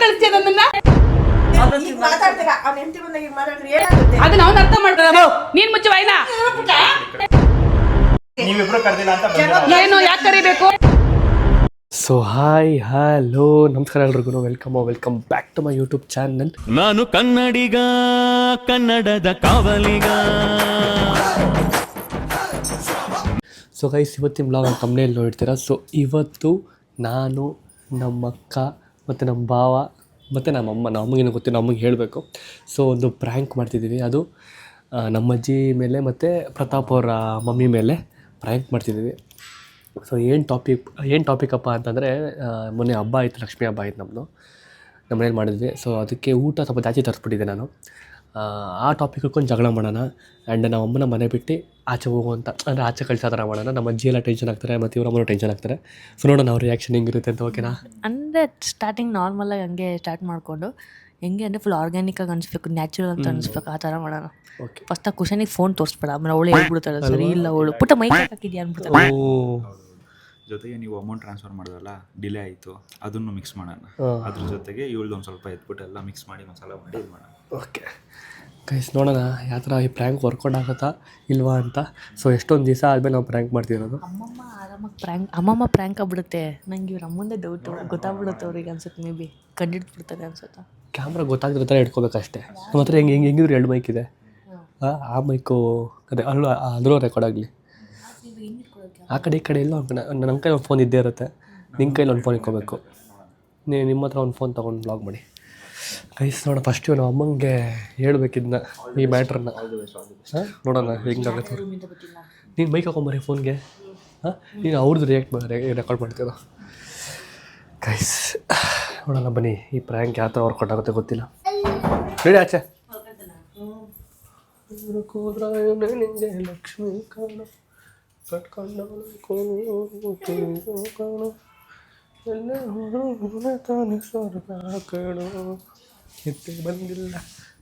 ಕಳಿಸ್ತೀಯ ನನ್ನನ್ನ? ಅದನ್ನ ಅವ್ನು ಅರ್ಥ ಮಾಡ್ಕೊಳ್ಳ. ನೀನ್ ಮುಚ್ಚ ವಾಯ್ನಾ. ಏನು ಯಾಕೆ ಕರಿಬೇಕು? ಸೊ ಹಾಯ್ ಹಲೋ ನಮಸ್ಕಾರ ಎಲ್ರಿಗೂ, welcome back to my YouTube channel. ನಾನು ಕನ್ನಡಿಗ, ಕನ್ನಡದ ಕಾವಲಿಗ. ಸೊ ಗೈಸ್, ಇವತ್ತಿನ ಬ್ಲಾಗ್ ತಮ್ಮನೇಲಿ ನೋಡ್ತೀರಾ. ಸೊ ಇವತ್ತು ನಾನು, ನಮ್ಮ ಅಕ್ಕ ಮತ್ತು ನಮ್ಮ ಭಾವ ಮತ್ತು ನಮ್ಮ ಅಮ್ಮಗೇನು ಗೊತ್ತಿಲ್ಲ, ಅಮ್ಮಗೆ ಹೇಳಬೇಕು. ಸೊ ಒಂದು ಪ್ರ್ಯಾಂಕ್ ಮಾಡ್ತಿದ್ದೀವಿ. ಅದು ನಮ್ಮ ಅಜ್ಜಿ ಮೇಲೆ ಮತ್ತು ಪ್ರತಾಪ್ ಅವರ ಮಮ್ಮಿ ಮೇಲೆ ಪ್ರ್ಯಾಂಕ್ ಮಾಡ್ತಿದ್ದೀವಿ. ಸೊ ಏನು ಟಾಪಿಕ್ ಅಪ್ಪ ಅಂತಂದರೆ, ಮೊನ್ನೆ ಹಬ್ಬ ಆಯಿತು, ಲಕ್ಷ್ಮೀ ಹಬ್ಬ ಆಯಿತು ನಮ್ಮ ಮನೇಲಿ ಮಾಡಿದ್ವಿ. ಸೊ ಅದಕ್ಕೆ ಊಟ ಸ್ವಲ್ಪ ಜಾಸ್ತಿ ತರಿಸ್ಬಿಟ್ಟಿದ್ದೆ ನಾನು. ಆ ಟಾಪಿಕ್ ಹಿಡ್ಕೊಂಡು ಜಗಳ ಮಾಡೋಣ. ಆ್ಯಂಡ್ ನಮ್ಮ ಅಮ್ಮನ ಮನೆ ಬಿಟ್ಟು ಆಚೆ ಹೋಗುವಂಥ, ಅಂದರೆ ಆಚೆ ಕಳಿಸೋ ಥರ ಮಾಡೋಣ. ನಮ್ಮ ಅಜ್ಜಿ ಎಲ್ಲ ಟೆನ್ಷನ್ ಆಗ್ತಾರೆ ಮತ್ತು ಇವರಮ್ಮನೂ ಟೆನ್ಷನ್ ಆಗ್ತಾರೆ. ಸೊ ನೋಡೋಣ ಅವ್ರ ರಿಯಾಕ್ಷನ್ ಹೆಂಗಿರುತ್ತೆ ಅಂತ. ಓಕೆನಾ? ಅಂದರೆ ಸ್ಟಾರ್ಟಿಂಗ್ ನಾರ್ಮಲಾಗಿ ಹಂಗೆ ಸ್ಟಾರ್ಟ್ ಮಾಡಿಕೊಂಡು ಹೆಂಗೆ ಅಂದರೆ ಫುಲ್ ಆರ್ಗ್ಯಾನಿಕಾಗಿ ಅನಿಸ್ಬೇಕು, ನ್ಯಾಚುರಲ್ ಅಂತ ಅನಿಸ್ಬೇಕು, ಆ ಥರ ಮಾಡೋಣ. ಓಕೆ. ಫಸ್ಟ್ ಆ ಕುಶನಿಗೆ ಫೋನ್ ತೋರಿಸ್ಬೇಡ, ಆಮೇಲೆ ಅವಳು ಹೇಳ್ಬಿಡ್ತಾಳೆ ಸರಿ ಇಲ್ಲ ಅವಳು ಪುಟ್ಟ ಮೈಕ್ ಹಾಕಿದ್ಯಾ ಅಂದ್ಬಿಡ್ತಾಳೆ. ಜೊತೆಗೆ ನೀವು ಅಮೌಂಟ್ ಟ್ರಾನ್ಸ್ಫರ್ ಮಾಡೋದಲ್ಲ, ಡಿಲೇ ಆಯಿತು, ಅದನ್ನು ಮಿಕ್ಸ್ ಮಾಡೋಣ. ಅದ್ರ ಜೊತೆಗೆ ಇವಳ್ದು ಒಂದು ಸ್ವಲ್ಪ ಎತ್ಬಿಟ್ಟು ಎಲ್ಲ ಮಿಕ್ಸ್ ಮಾಡಿ ಮಸಾಲ ಮಾಡಿ ಇದು ಮಾಡೋಣ. ಓಕೆ ಗೈಸ್, ನೋಡೋಣ ಯಾವ ಥರ ಈ ಪ್ರ್ಯಾಂಕ್ ವರ್ಕೌಟ್ ಆಗುತ್ತಾ ಇಲ್ವಾ ಅಂತ. ಸೊ ಎಷ್ಟೊಂದು ದಿವಸ ಆದಮೇಲೆ ನಾವು ಪ್ರ್ಯಾಂಕ್ ಮಾಡ್ತಿರೋದು. ಅಮ್ಮಮ್ಮ ಪ್ರ್ಯಾಂಕ್ ಆಗ್ಬಿಡುತ್ತೆ. ನಂಗೆ ಇವ್ರ ಅಮ್ಮಂದೇ ಡೌಟು, ಗೊತ್ತಾಗ್ಬಿಡುತ್ತೆ ಅವ್ರಿಗೆ ಅನ್ಸುತ್ತೆ. ಮೇ ಬಿ ಕಂಡಿಡ್ಬಿಡ್ತಾರೆ ಅನ್ಸುತ್ತಾ. ಕ್ಯಾಮ್ರಾ ಗೊತ್ತಾಗ್ತಿರೋ ಥರ ಇಟ್ಕೋಬೇಕಷ್ಟೇ. ನಮ್ಮ ಹತ್ರ ಹೆಂಗಿದ್ರು 2 ಮೈಕ್ ಇದೆ. ಆ ಮೈಕು ಅದೇ ಅಲ್ಲೂ ರೆಕಾರ್ಡ್ ಆಗಲಿ. ಆ ಕಡೆ ಈ ಕಡೆ ಎಲ್ಲ ನನ್ನ ಕೈಲಿ ಒಂದು ಫೋನ್ ಇದ್ದೇ ಇರುತ್ತೆ, ನಿನ್ನ ಕೈಲಿ ಒಂದು ಫೋನ್ ಇಟ್ಕೋಬೇಕು. ನಿಮ್ಮ ಹತ್ರ ಒಂದು ಫೋನ್ ತೊಗೊಂಡು ಬ್ಲಾಗ್ ಮಾಡಿ. ಗೈಸ್ ನೋಡೋಣ, ಫಸ್ಟ್ ನಾವು ಅಮ್ಮಂಗೆ ಹೇಳ್ಬೇಕಿದ್ನ ಈ ಮ್ಯಾಟ್ರನ್ನ. ನೋಡೋಣ ಹೆಂಗಾಗುತ್ತೆ. ನೀನು ಮೈಕ್ ಹಾಕೊಂಬರಿ ಫೋನ್ಗೆ. ನೀನು ಅವ್ರದ್ದು ರೆಕಾರ್ಡ್ ಮಾಡ್ತೀರ. ಗೈಸ್ ನೋಡೋಣ ಬನ್ನಿ, ಈ ಪ್ರ್ಯಾಂಕ್ ಯಾವ ಥರ ವರ್ಕೌಟ್ ಆಗುತ್ತೆ ಗೊತ್ತಿಲ್ಲ. ರೆಡಿ ಆಚೆ ಲಕ್ಷ್ಮೀ ಕಾಣು ಕಟ್ಕೊಂಡು ತಾನೆ ಸ್ವರ್ಗ ಕೇಳು. ನಿದ್ದೆ ಬಂದಿಲ್ಲ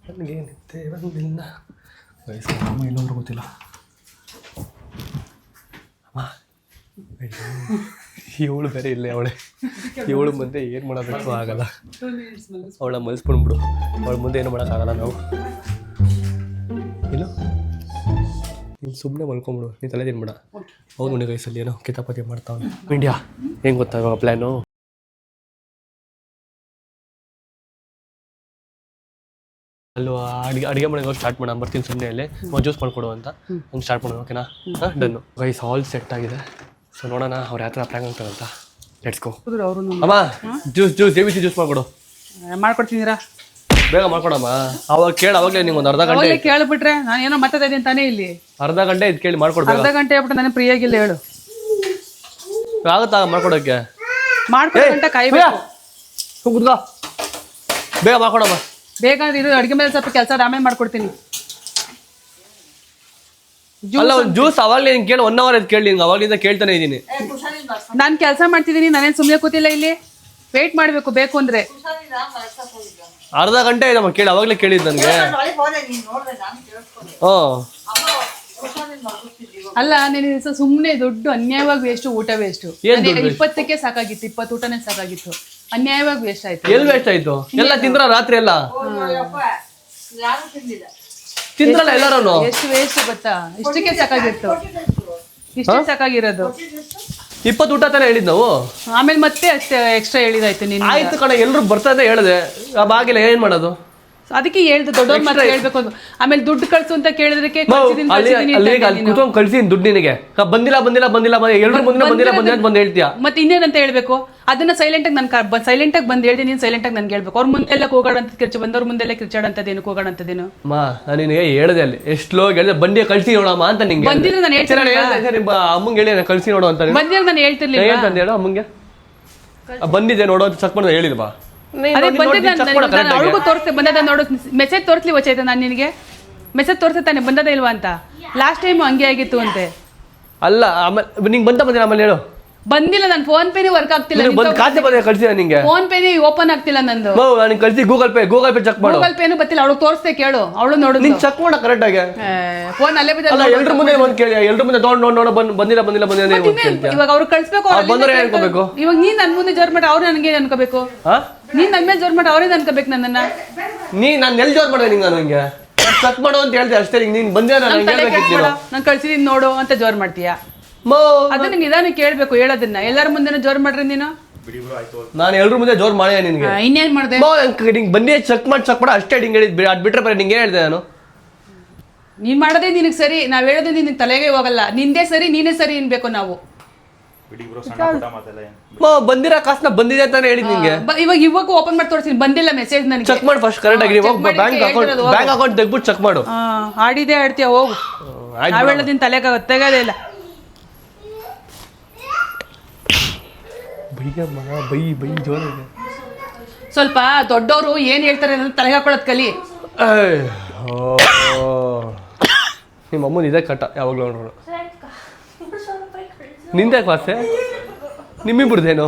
ನನಗೆ, ನಿದ್ದೆ ಬಂದಿಲ್ಲ. ವಯಸ್ಸು ಅಮ್ಮ ಎಲ್ಲೋದ್ರು ಗೊತ್ತಿಲ್ಲ. ಅಮ್ಮ ಇವಳು ಬೇರೆ ಇಲ್ಲೇ ಅವಳೆ. ಇವಳು ಮುಂದೆ ಏನು ಮಾಡೋದಕ್ಕೂ ಆಗಲ್ಲ. ಅವಳ ಮಲ್ಸ್ಕೊಂಡ್ಬಿಡು, ಅವಳ ಮುಂದೆ ಏನು ಮಾಡೋಕ್ಕಾಗಲ್ಲ ನಾವು. ಏನು ನೀನು ಸುಮ್ಮನೆ ಮಲ್ಕೊಂಬಿಡು, ನೀನು ತಲೆ ತಿನ್ಬೇಡ. ಹೌದು ನೋಡಿ ವಯಸ್ಸಲ್ಲಿ ಏನೋ ಕಿತಾಪತಿ ಮಾಡ್ತಾವೆ. ಇಂಡಿಯಾ ಹೆಂಗೆ ಗೊತ್ತಾ ಇವಾಗ ಪ್ಲ್ಯಾನು? ಅಲ್ಲೂ ಅಡುಗೆ ಮಾಡೋದು ಸ್ಟಾರ್ಟ್ ಮಾಡೋಣ. ಬರ್ತೀನಿ ಸುಮ್ಮನೆ ಅಲ್ಲಿ ಜ್ಯೂಸ್ ಮಾಡ್ಕೊಡು ಅಂತ ಹಂಗೆ ಸ್ಟಾರ್ಟ್ ಮಾಡೋಣ. ಓಕೆನಾ? ಡನ್ನು ಗೈಸ್, ಆಲ್ ಸೆಟ್ ಆಗಿದೆ. ಸೊ ನೋಡೋಣ ಅವ್ರು ಯಾವ ಥರ ಪ್ಲ್ಯಾನ್ ಆಗ್ತಾರಂತ. Let's go. ಅಮ್ಮ ಜ್ಯೂಸ್ ABC ಜ್ಯೂಸ್ ಮಾಡ್ಕೊಡು. ಮಾಡ್ಕೊಡ್ತೀನಿರಾ? ಬೇಗ ಮಾಡ್ಕೊಡಮ್ಮ. ಅವಾಗ ಕೇಳಿ, ಅವಾಗಲೇ ನಿಂಗೆ ಒಂದು ಅರ್ಧ ಗಂಟೆ ಕೇಳ್ಬಿಟ್ರೆ ನಾನು ಏನೋ ಮಾತಾಡ್ತಾ ಇದ್ದೀನಿ ತಾನೇ ಇಲ್ಲಿ. ಅರ್ಧ ಗಂಟೆ ಇದು ಕೇಳಿ ಮಾಡ್ಕೊಡ್ಬೇಕು. ಅರ್ಧ ಗಂಟೆ ಆಗ್ಬಿಟ್ಟು ನಾನು ಫ್ರೀ ಆಗಿಲ್ಲ. ಹೇಳು ಆಗುತ್ತಾ ಮಾಡ್ಕೊಡೋಕ್ಕೆ? ಮಾಡ್ಕೊಡಂತ ಕಾಯ್ಬೇಕು. ಕುತ್ಕೋ, ಬೇಗ ಮಾಡ್ಕೊಡಮ್ಮ. ಬೇಗ ಇದು ಅಡುಗೆ ಮೇಲೆ ಸ್ವಲ್ಪ ಕೆಲಸ ಆಮೇಲೆ ಮಾಡ್ಕೊಡ್ತೀನಿ. ಅಲ್ಲ ಒಂದು ಜ್ಯೂಸ್ ಅವಾಗಲೇ ನಿಂಗೆ ಕೇಳಿ 1 hour ಅದು ಕೇಳಿ. ನಿಂಗೆ ಅವಾಗಲಿಂದ ಕೇಳ್ತಾನೆ ಇದ್ದೀನಿ. ನಾನು ಕೆಲಸ ಮಾಡ್ತಿದ್ದೀನಿ, ನಾನೇನು ಸುಮ್ಮನೆ ಕೂತಿಲ್ಲ ಇಲ್ಲಿ. ವೆಯ್ಟ್ ಮಾಡಬೇಕು ಬೇಕು ಅಂದರೆ. ಅರ್ಧ ಗಂಟೆ ಇದಮ್ಮ ಕೇಳಿ, ಅವಾಗಲೇ ಕೇಳಿದ್ದು ನನಗೆ. ಅಲ್ಲ ನೀನು ಸುಮ್ಮನೆ ದುಡ್ಡು ಅನ್ಯಾಯವಾಗಿ ವೇಸ್ಟ್, ಊಟ ವೇಸ್ಟ್. 20ಕ್ಕೆ ಸಾಕಾಗಿತ್ತು, 20 ಊಟನೇ ಸಾಕಾಗಿತ್ತು. ಅನ್ಯಾಯವಾಗಿ ವೇಸ್ಟ್ ಆಯ್ತು. ಎಲ್ಲಿ ವೇಸ್ಟ್ ಆಯ್ತು? ಎಲ್ಲ ತಿಂದ್ರ ರಾತ್ರಿ ಎಲ್ಲ ತಿಂದ್ರಲ್ಲ ಎಲ್ಲರೂ. ಎಷ್ಟು ವೇಸ್ಟ್ ಗೊತ್ತಾ? ಇಷ್ಟಕ್ಕೆ ಸಾಕಾಗಿತ್ತು, ಇಷ್ಟೇ ಸಾಕಾಗಿರೋದು. 20 ಊಟ ತಾನೇ ಹೇಳಿದ್ ನಾವು. ಆಮೇಲೆ ಮತ್ತೆ ಅಷ್ಟೇ ಎಕ್ಸ್ಟ್ರಾ ಹೇಳಿದಾಯ್ತು. ನೀನು ಆಯ್ತು ಕಣ, ಎಲ್ರು ಬರ್ತಾ ಹೇಳಿದೆ. ಬಾಗಿಲ್ಲ ಏನ್ ಮಾಡೋದು? ಅದಕ್ಕೆ ಹೇಳ್ದು ದೊಡ್ಡವ್ರ ಮಾತ್ರ ಹೇಳ್ಬೇಕು ಅಂತ. ಆಮೇಲೆ ದುಡ್ಡು ಕಳ್ಸು ಅಂತ ಕೇಳಿದ್ರಕ್ಕೆ ಕುತ್ಕೊಂಡ್ ಕಳ್ಸಿದೀನಿ ದುಡ್ಡು ನಿನಗೆ. ಬಂದಿಲ್ಲ ಎಲ್ರು ಬಂದಿಲ್ಲ ಬಂದು ಹೇಳ್ತೀಯ. ಮತ್ತೆ ಇನ್ನೇನಂತ ಹೇಳ್ಬೇಕು? ಅದನ್ನ ಸೈಲೆಂಟ್ ಆಗಿ ನಾನು ಸೈಲೆಂಟ್ ಆಗಿ ಬಂದು ಹೇಳ್ತೀನಿ, ನೀನು ಸೈಲೆಂಟ್ ಆಗಿ ನನ್ಗೆ ಹೇಳ್ಬೇಕು. ಅವ್ರ ಮುಂದೆಲ್ಲ ಕೂಗಾಡಂತ ಕಿರ್ಚು, ಬಂದವ್ರ ಮುಂದೆಲ್ಲ ಕಿರ್ಚಾಡಂತದೇನು, ಕೂಗಾಡಂತದೇನು. ನಾನು ನಿನಗೆ ಹೇಳಿದೆ ಅಲ್ಲಿ ಎಷ್ಟು ಲೋ ಹೇಳಿದೆ, ಬಂಡಿ ಕಳ್ಸಿ ನೋಡಮ್ಮ ಅಂತ. ನಿಂಗೆ ಬಂದಿದ್ರೆ ನಾನು ಹೇಳ್ತೀನಿ, ಅಮ್ಮಂಗೆ ಹೇಳಿ ಕಳ್ಸಿ ನೋಡು ಅಂತ. ಬಂದಿದ್ರೆ ನಾನು ಹೇಳ್ತಿರ್ಲಿಲ್ಲ. ಏನಂತ ಹೇಳು ಅಮ್ಮಂಗೆ, ಬಂದಿದೆ ನೋಡೋ ಅಂತ ಚೆಕ್ ಮಾಡೋದು ಹೇಳಿಲ್ವಾ? ಅವಳಿಗೂ ತೋರಿಸ್ತೇ ಬಂದದ ನೋಡು. ಮೆಸೇಜ್ ತೋರಿಸ್ಲಿ ವಚೈತೆ ನಾನು ನಿನಗೆ. ಮೆಸೇಜ್ ತೋರಿಸ್ತೆ ತಾನೆ ಬಂದದ ಇಲ್ವಾ ಅಂತ. ಲಾಸ್ಟ್ ಟೈಮ್ ಹಂಗೆ ಆಗಿತ್ತು ಅಂತೆ. ಅಲ್ಲ ಆಮೇಲೆ ನಿಂಗೆ ಬಂದಿಲ್ಲ ಆಮೇಲೆ ಹೇಳು. ಬಂದಿಲ್ಲ, ನನ್ನ ಫೋನ್ ಪೇನೇ ವರ್ಕ್ ಆಗ್ತಿಲ್ಲ. ಬಂದು ಖಾತೆ ಬಂದ ಕಳ್ಸಿದ ನಿಂಗೆ? ಫೋನ್ ಪೇನೇ ಓಪನ್ ಆಗ್ತಿಲ್ಲ ನಂದು. ನನಗೆ ಕಳ್ಸಿ ಗೂಗಲ್ ಪೇ ಚೆಕ್ ಮಾಡು. ಗೂಗಲ್ ಪೇನು ಗೊತ್ತಿಲ್ಲ, ಅವಳು ತೋರಿಸ್ತೆ ಕೇಳು, ಅವಳು ನೋಡು. ನೀನ್ ಚೆಕ್ ಮಾಡ ಕರೆಕ್ಟ್ ಆಗಿ. ಫೋನ್ ಅಲ್ಲೇ ಅಲ್ಲ ಎಲ್ರ ಮುಂದೆ ಬಂದು ಕೇಳಿ, ಎಲ್ರ ಮುಂದೆ ನೋಡ್ ಬಂದಿಲ್ಲ ಇವಾಗ ಅವ್ರು ಕಳ್ಸ್ಬೇಕು, ಬಂದ್ರೆ ಅನ್ಕೋಬೇಕು. ಇವಾಗ ನೀನ್ ನನ್ ಮುಂದೆ ಜೋರ್ ಮಾಡಿ ಅವ್ರು ನನ್ಗೆ ಅನ್ಕೋಬೇಕು. ನೀನ್ ನನ್ ಮೇಲೆ ಜೋರ್ ಮಾಡಿ ಅವ್ರೇನ್ ಅನ್ಕೋಬೇಕು ನನ್ನನ್ನ. ನಾನು ಎಲ್ಲಿ ಜೋರ್ ಮಾಡಿದೆ ನಿಂಗೆ? ನಾನು ಹಿಂಗೆ ಚೆಕ್ ಮಾಡು ಅಂತ ಹೇಳ್ದೆ ಅಷ್ಟೇ. ನೀನ್ ಬಂದೆ ನಾನು ಕಳ್ಸಿದೀನಿ ನೋಡು ಅಂತ ಜೋರ್ ಮಾಡ್ತೀಯಾ? ಅದನ್ನ ನಿಧಾನ ಕೇಳ್ಬೇಕು, ಹೇಳೋದನ್ನ. ಎಲ್ಲರ ಮುಂದೆ ಜೋರ್ ಮಾಡ್ರಿ ನೀನು. ನಾನು ಎಲ್ರ ಮುಂದೆ ಜೋರ್ ಮಾಡ್ದೆ ನಿನ್ಗೆ. ಇನ್ನೇನ್ ಮಾಡ್ದೆ? ನಿಂಗೆ ಬಂದೇ ಚೆಕ್ ಮಾಡು ಅಷ್ಟೇ. ಹಿಂಗೆ ಹೇಳಿದ್ ಅದ್ ಬಿಟ್ರೆ ಬರೀ ನಿಂಗೆ ಹೇಳ್ದೆ ನಾನು. ನೀನ್ ಮಾಡೋದೇ ನಿನಗ್ ಸರಿ, ನಾವ್ ಹೇಳೋದೇ ನಿನ್ ತಲೆಗೆ ಹೋಗಲ್ಲ. ನಿಂದೇ ಸರಿ, ನೀನೇ ಸರಿ ಅನ್ಬೇಕು ನಾವು. ಬಂದಿರೋ ಕಾಸನ್ನ ಬಂದಿದೆ ಅಂತಾನೆ ಹೇಳಿದ್ ನಿಂಗೆ. ಇವಾಗ ಓಪನ್ ಮಾಡಿ ತೋರಿಸ್ತೀನಿ, ಬಂದಿಲ್ಲ ಮೆಸೇಜ್ ನನಗೆ. ಚೆಕ್ ಮಾಡಿ ಫಸ್ಟ್ ಕರೆಕ್ಟ್ ಆಗಿ. ಬ್ಯಾಂಕ್ ಅಕೌಂಟ್ ತೆಗ್ಬಿಟ್ಟು ಚೆಕ್ ಮಾಡು. ಆಡಿದೆ ಆಡ್ತೀಯ, ಹೋಗು. ನಾವ್ ಹೇಳೋದಿನ ತಲೆಗೆ ತೆಗೋದೇ ಇಲ್ಲ. ಬೈ ಜೋರಾಗಿದೆ. ಸ್ವಲ್ಪ ದೊಡ್ಡವರು ಏನ್ ಹೇಳ್ತಾರೆ ಅಂತ ತಲೆಗೆ ಹಾಕೊಳ್ಳೋದ್ ಕಲಿ. ನಿಮ್ಮ ಅಮ್ಮನ ಇದೆ ಕಟ್ಟ ಯಾವಾಗಲೂ ನೋಡು. ನಿಂದೆ ಕ್ಲಾಸೆ ನಿಮ್ಮಿಬ್ರದೇನು?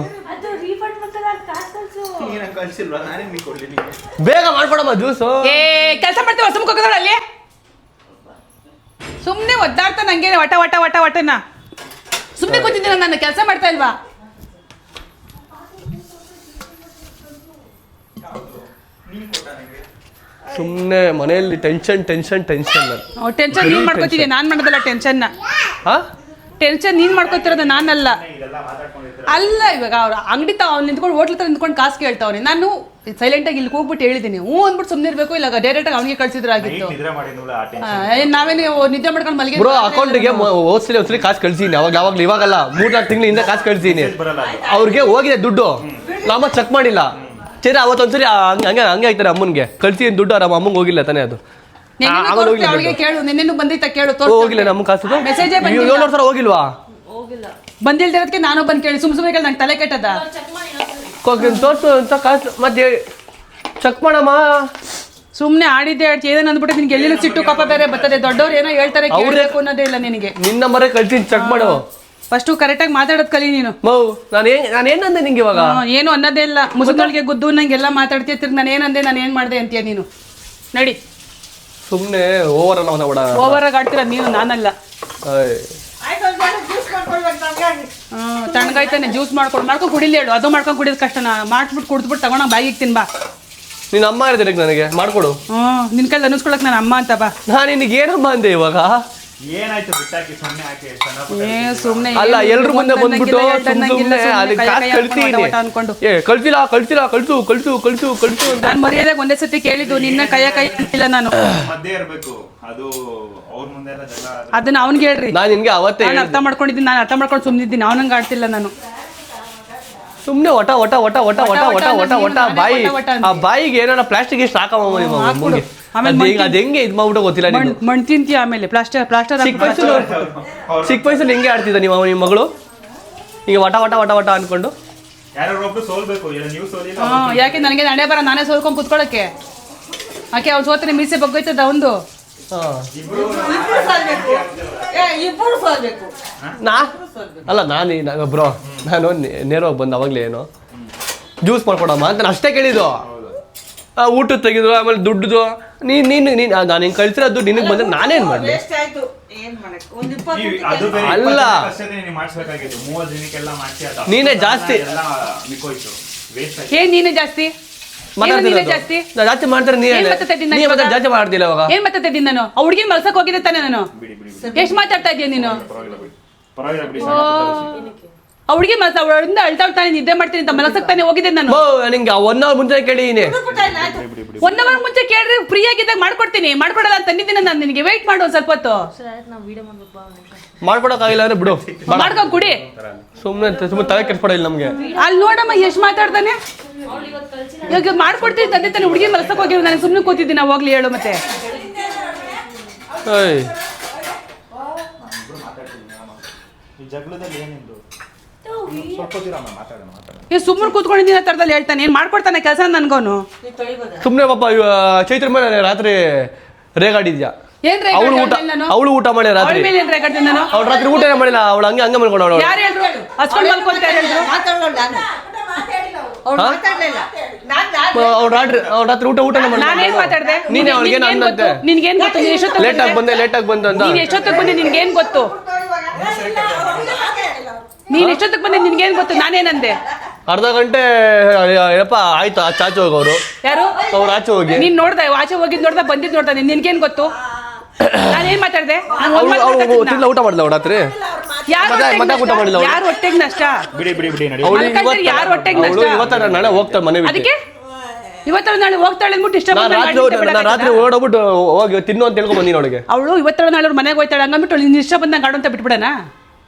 ಬೇಗ ಮಾಡ್ಕೊಡಮ್ಮ ಜ್ಯೂಸು. ಕೆಲಸ ಮಾಡ್ತೀವಿ, ಸುಮ್ಕೋದಲ್ಲಿ ಸುಮ್ನೆ ಒದ್ದಾಡ್ತಾ ನಂಗೆ ವಟನ ಸುಮ್ನೆ ಕೂತಿದ್ದೀನಿ. ನಾನು ಕೆಲಸ ಮಾಡ್ತಾ ಇಲ್ವಾ? ಸುಮ್ಮನೆ ಮನೆಯಲ್ಲಿ ಟೆನ್ಷನ್ ನೀನ್ ಮಾಡ್ಕೋತಿದ್ದೆ, ನಾನ್ ಮಾಡೋದಲ್ಲ ಟೆನ್ಷನ್. ಟೆನ್ಷನ್ ನೀನ್ ಮಾಡ್ಕೋತಿರೋದು, ನಾನಲ್ಲ. ಅಲ್ಲ ಇವಾಗ ಅವ್ರ ಅಂಗಡಿ ಅವ್ನು ನಿಂತ್ಕೊಂಡು ಹೋಟ್ಲ್ ಹತ್ರ ನಿಂತ್ಕೊಂಡು ಕಾಸು ಕೇಳ್ತಾವ್ನೆ. ನಾನು ಸೈಲೆಂಟ್ ಆಗಿ ಇಲ್ಲಿ ಹೋಗ್ಬಿಟ್ಟು ಹೇಳಿದ್ದೀನಿ, ಅಂದ್ಬಿಟ್ಟು ಸುಮ್ಮನೆ ಇರ್ಬೇಕು. ಇಲ್ಲ ಡೈರೆಕ್ಟ್ ಆಗಿ ಅವನಿಗೆ ಕಳ್ಸಿದ್ರಾಗಿತ್ತು. ನಾವೇನು ನಿದ್ದೆ ಮಾಡ್ಕೊಂಡು ಮಲಗಿ ಅಕೌಂಟ್ಗೆ ಒಂದ್ಸಲಿ ಕಾಸು ಕಳ್ಸೀನಿ. ಯಾವಾಗ್ಲೂ ಇವಾಗಲ್ಲ, 3-4 ತಿಂಗಳಿಂದ ಕಾಸು ಕಳ್ಸೀನಿ. ಅವ್ರಿಗೆ ಹೋಗಿದೆ ದುಡ್ಡು, ನಮ್ಮ ಚೆಕ್ ಮಾಡಿಲ್ಲ. ಸರಿ ಅವತ್ತೊಂದ್ಸರಿ ಹಂಗೆ ಆಗ್ತಾರೆ. ಅಮ್ಮನ್ಗೆ ಕಳ್ಸಿದ್ದೀನಿ ದುಡ್ಡು, ಅವ್ರ ಅಮ್ಮಂಗೆ ಹೋಗಿಲ್ಲ ತಾನೇ. ಅದು ಕೇಳು, ನಿನ್ನೇನು ಬಂದಿತ್ತ ಕೇಳು. ಹೋಗಿಲ್ಲ ನಮ್ಮ ಕಾಸು. ಮೆಸೇಜ್ 700 ಹೋಗಿಲ್ವಾ? ಬಂದಿಲ್ದಿರೋದಕ್ಕೆ ನಾನು ಬಂದು ಕೇಳಿ ಸುಮ್ಮನೆ ಕೇಳಿ ನಂಗೆ ತಲೆ ಕೆಟ್ಟದ. ತೋರ್ಸು ಅಂತ ಕಾಸು ಮತ್ತೆ ಚೆಕ್ ಮಾಡಮ್ಮ. ಸುಮ್ನೆ ಆಡಿದ್ದೆ ಏನೇನು ಅಂದ್ಬಿಟ್ಟು ನಿನ್ಗೆ ಎಲ್ಲಿ ಸಿಟ್ಟು ಕೋಪ ಬೇರೆ ಬರ್ತದೆ. ದೊಡ್ಡವ್ರು ಏನೋ ಹೇಳ್ತಾರೆ ಕೇಳಬೇಕು ಅನ್ನೋದೇ ಇಲ್ಲ ನಿನಗೆ. ನಿನ್ನ ಮರೆ ಕಳ್ತೀನಿ, ಚೆಕ್ ಮಾಡು. ಫಸ್ಟು ಕರೆಕ್ಟಾಗಿ ಮಾತಾಡೋದು ಕಲಿ ನೀನು. ನಾನು ಏನಂದೆ ನಿಂಗೆ ಇವಾಗ? ಏನು ಅನ್ನೋದೇ ಇಲ್ಲ. ಮುಸುದೊಳಗೆ ಗುದ್ದು ನಂಗೆಲ್ಲ ಮಾತಾಡ್ತೀಯ. ತಿರ್ಗಿ ನಾನು ಏನಂದೆ, ನಾನು ಏನು ಮಾಡಿದೆ ಅಂತೀಯ ನೀನು. ನಡಿ ಸುಮ್ಮನೆ ಓವರ್ ಆಗಿ ಆಡ್ತೀರ ನೀನು, ನಾನಲ್ಲ. ತಣ್ಣಗಾಯ್ತಾನೆ, ಜ್ಯೂಸ್ ಮಾಡ್ಕೊಂಡು ಕುಡಿಲಿ ಹೇಳು. ಅದು ಮಾಡ್ಕೊಂಡು ಕುಡಿಯೋದು ಕಷ್ಟನ? ಮಾಡ್ಬಿಟ್ಟು ಕುಡಿದ್ಬಿಟ್ಟು ತಗೊಂಡ ಬಾಯಿಗೆ ತಿನ್ ಬಾ. ನಿನ್ನ ಅಮ್ಮ ಇರ್ತೀರಿ ನನಗೆ ಮಾಡ್ಕೊಡು. ನಿನ್ ಕೈಲಿ ಅನ್ನಿಸ್ಕೊಳಕ್ ನಾನು ಅಮ್ಮ ಅಂತ ಬಾ. ನಾನು ನಿನಗೆ ಏನಮ್ಮ ಅಂದೆ ಇವಾಗ? ಅಲ್ಲ ಎಲ್ರು ಮುಂದೆ ಬಂದ್ಬಿಟ್ಟು ಕಳ್ಸು. ನಾನು ಮರ್ಯಾದಾಗ ಒಂದೇ ಸತಿ ಕೇಳಿದ್ದು, ನಿನ್ನ ಕೈ ಅಂತಿಲ್ಲ ನಾನು. ಅದನ್ನ ಅವ್ನಿಗೆ ಹೇಳ್ರಿ. ನಾನು ನಿನ್ಗೆ ಅವತ್ತೇ ಅರ್ಥ ಮಾಡ್ಕೊಂಡಿದ್ದೀನಿ, ನಾನು ಅರ್ಥ ಮಾಡ್ಕೊಂಡು ಸುಮ್ಮನಿದ್ದೀನಿ. ಅವನಂಗೆ ಆಡ್ತಿಲ್ಲ ನಾನು. ಸುಮ್ನೆ ಒಟ ಬಾಯಿಗೆ ಏನಾರ ಪ್ಲಾಸ್ಟಿಕ್ ಇಷ್ಟು ಹಾಕಮ್ಮ ನಿಮ್ಮ. ಅದ್ ಹೆಂಗೆ ಇದ್ ಮಾಡ್ಬಿಟ್ಟು ಗೊತ್ತಿಲ್ಲ. ಮಣ್ಣು ತಿಂತೀಯ ಆಮೇಲೆ ಪ್ಲಾಸ್ಟರ್. ಚಿಕ್ಕ ವಯಸ್ಸಲ್ಲಿ ಹೆಂಗೆ ಆಡ್ತಿದ್ದ ನಿಮ್ಮ ಮಗಳು? ಈಗ ವಟ ಅನ್ಕೊಂಡು. ಯಾಕೆ ನನಗೆ ನಡೆ ಬರ, ನಾನೇ ಸೋಲ್ಕೊಂಡು ಕುತ್ಕೊಳ್ಳೋಕೆ. ಯಾಕೆ ಅವ್ರು ಸೋತ್ರೆ ಮೀಸೆ ಬಗ್ಗೋಯ್ತದ ಒಂದು. ಅಲ್ಲ ಬ್ರೋ, ನಾನು ನೇರವಾಗಿ ಬಂದು ಅವಾಗಲೇ ಏನು ಜ್ಯೂಸ್ ಮಾಡ್ಕೊಡಮ್ಮ ಅಂತ ಅಷ್ಟೇ ಕೇಳಿದ್ದು. ಊಟ ತೆಗೆದು ಆಮೇಲೆ ದುಡ್ಡು ನೀನು ನಾನು ಹಿಂಗೆ ಕಳ್ಸಿರೋ ದುಡ್ಡು ನಿನಗೆ ಬಂದ್ರೆ ನಾನೇನು ಮಾಡಿದೆ? ಅಲ್ಲ ನೀನೇ ಜಾಸ್ತಿ ನೀನೇ ಜಾಸ್ತಿ ಜಾಸ್ತಿ ಮಾಡ್ತಾರೆ. ಜಾಸ್ತಿ ಮಾಡ್ತಿಲ್ಲ ಇವಾಗ. ಏನ್ ಮಾತಾಡ್ತಿದ್ದೀನಿ ನಾನು? ಆ ಹುಡುಗಿ ಮಲ್ಸಕ್ ಹೋಗಿದ್ದೆ ತಾನೆ ನಾನು. ಎಷ್ಟು ಮಾತಾಡ್ತಾ ಇದೀಯ ನೀನು? ಆ ಹುಡುಗಿ ಅವಳಿಂದ ಅಳ್ತಾಳ್ತಾನೆ, ನಿದ್ದೆ ಮಾಡ್ತೀನಿ ಅಂತ ಮಲಸಕ್ ತಾನೆ ಹೋಗಿದ್ದೆ ನಾನು. ನಿಂಗೆ 1 ಅವರ್ ಮುಂಚೆ ಕೇಳಿದೀನಿ. 1 ಅವರ್ ಮುಂಚೆ ಕೇಳ್ರಿ, ಫ್ರೀ ಆಗಿದ್ದಾಗ ಮಾಡ್ಕೊಡ್ತೀನಿ. ಮಾಡ್ಕೊಡಲ್ಲ ಅಂತ ತಂದಿದ್ದೀನಿ ನಾನು ನಿನಗೆ. ವೇಟ್ ಮಾಡು ಒಂದ್ ಸ್ವಲ್ಪ ಹೊತ್ತು. ಮಾಡ್ಕೊಡಕ್ಕಾಗಿಲ್ಲ ಅಂದ್ರೆ ಬಿಡು, ಮಾಡ್ಕೊಂಡ್ ಕುಡಿ. ಸುಮ್ಮನೆ ತಲೆ ಕೆಡ್ಸ್ಕೊಡಿಲ್ಲ ನಮ್ಗೆ. ಅಲ್ಲಿ ನೋಡಮ್ಮ ಎಷ್ಟು ಮಾತಾಡ್ತಾನೆ. ಇವಾಗ ಮಾಡ್ಕೊಡ್ತೀನಿ ತಂದೆ ತಾನೆ. ಹುಡುಗಿ ಮಲಸಕ್ ಹೋಗಿರೋ, ನಾನು ಸುಮ್ಮನೆ ಕೂತಿದ್ದೀನಿ. ಹೋಗ್ಲಿ ಹೇಳು ಮತ್ತೆ. ಸುಮ್ಮನೆ ಕೂತ್ಕೊಂಡಿದ್ದೀನಿ ತರದಲ್ಲಿ ಹೇಳ್ತಾನೆ. ಏನ್ ಮಾಡ್ಕೊಡ್ತಾನೆ ಕೆಲಸ ನನ್ಗೋನು. ಸುಮ್ಮನೆ ಪಾಪ ಚೈತ್ರ ಮೇಲೆ ರಾತ್ರಿ ರೇಗಾಡಿದ್ಯಾ? ಏನ್ ಅವಳು ಊಟ ಅವಳು ಊಟ ಮಾಡಿ ರಾತ್ರಿ ನಾನು ಅವ್ಳು ರಾತ್ರಿ ಊಟನೇ ಮಾಡಿಲ್ಲ ಅವಳು ಹಂಗೆ ಮಲ್ಕೊಂಡು ಅವಳು ಯಾರು ಹೇಳ್ರು ಹಸ್ಕೊಂಡು ಮಲ್ಕೊಂತ ಯಾರು ಹೇಳಿದ್ರು ಅವ್ಳು ರಾತ್ರಿ ಊಟನೇ ಮಾಡಿಲ್ಲ ನಾನೇನ್ ಮಾತಾಡ್ದೆ ನೀನೇ ಅವ್ಳಿಗೆ ಅನ್ನಂತೆ ನಿನ್ಗೇನ್ ಗೊತ್ತು ನೀನ್ ಎಷ್ಟೊತ್ತು ಲೇಟಾಗಿ ಬಂದೆ ಅಂತ ನೀನ್ ಎಷ್ಟೊತ್ತಿಗೆ ಬಂದೆ ನಿನ್ಗೇನ್ ಗೊತ್ತು ನೀನ್ ಎಷ್ಟೊತ್ತಿಗೆ ಬಂದೆ ನಿನ್ಗೇನ್ ಗೊತ್ತು ನಾನೇನಂದೆ ಅರ್ಧ ಗಂಟೆ ಏನಪ್ಪ ಆಯ್ತು ಆಚೆ ಹೋಗೋರು ಯಾರು ಅವ್ರು ಆಚೆ ಹೋಗಿ ನೀನ್ ನೋಡ್ದೆ ಆಚೆ ಹೋಗಿದ್ ನೋಡ್ದ ಬಂದಿದ್ ನೋಡ್ದ ನಿನ್ಗೇನ್ ಗೊತ್ತು ನಾನೇನ್ ಮಾತಾಡ್ದೆ ತಿಂಗಳ ಊಟ ಮಾಡಿಲ್ಲ ಅವಳು ರಾತ್ರಿ ಮತ್ತೆ ಊಟ ಮಾಡಿಲ್ಲ ಯಾರು ಹೊಟ್ಟೆಗ್ ನಷ್ಟ ಬಿಡಿ ನಡಿ. ಅವಳು ಯಾರು ಹೊಟ್ಟೆಗ್ ನಷ್ಟ ಇವತ್ತ ನಾಳೆ ಹೋಗ್ತಾಳೆ ಮನೆ ಬಿಟ್ಟು ಅದಕ್ಕೆ ಇವತ್ತ ನಾಳೆ ಹೋಗ್ತಾಳೆ ಅಂದ್ಬಿಟ್ಟು ಇಷ್ಟ ನಾನು ರಾತ್ರಿ ಓಡೋಗ್ಬಿಟ್ಟು ಹೋಗಿ ತಿನ್ನು ಅಂತ ಹೇಳ್ಕೊಂಡ್ ಬಂದಿನ ಅವಳಿಗೆ ಅವಳು ಇವತ್ತ ನಾಳೆ ಅವ್ರ ಮನೆಗೆ ಹೋಗ್ತಾಳೆ ಹಂಗಂದ್ಬಿಟ್ಟು ನಿನ್ನ ಇಷ್ಟ ಬಂದಂಗೆ ಆಡು ಅಂತ ಬಿಟ್ಬಿಡಣ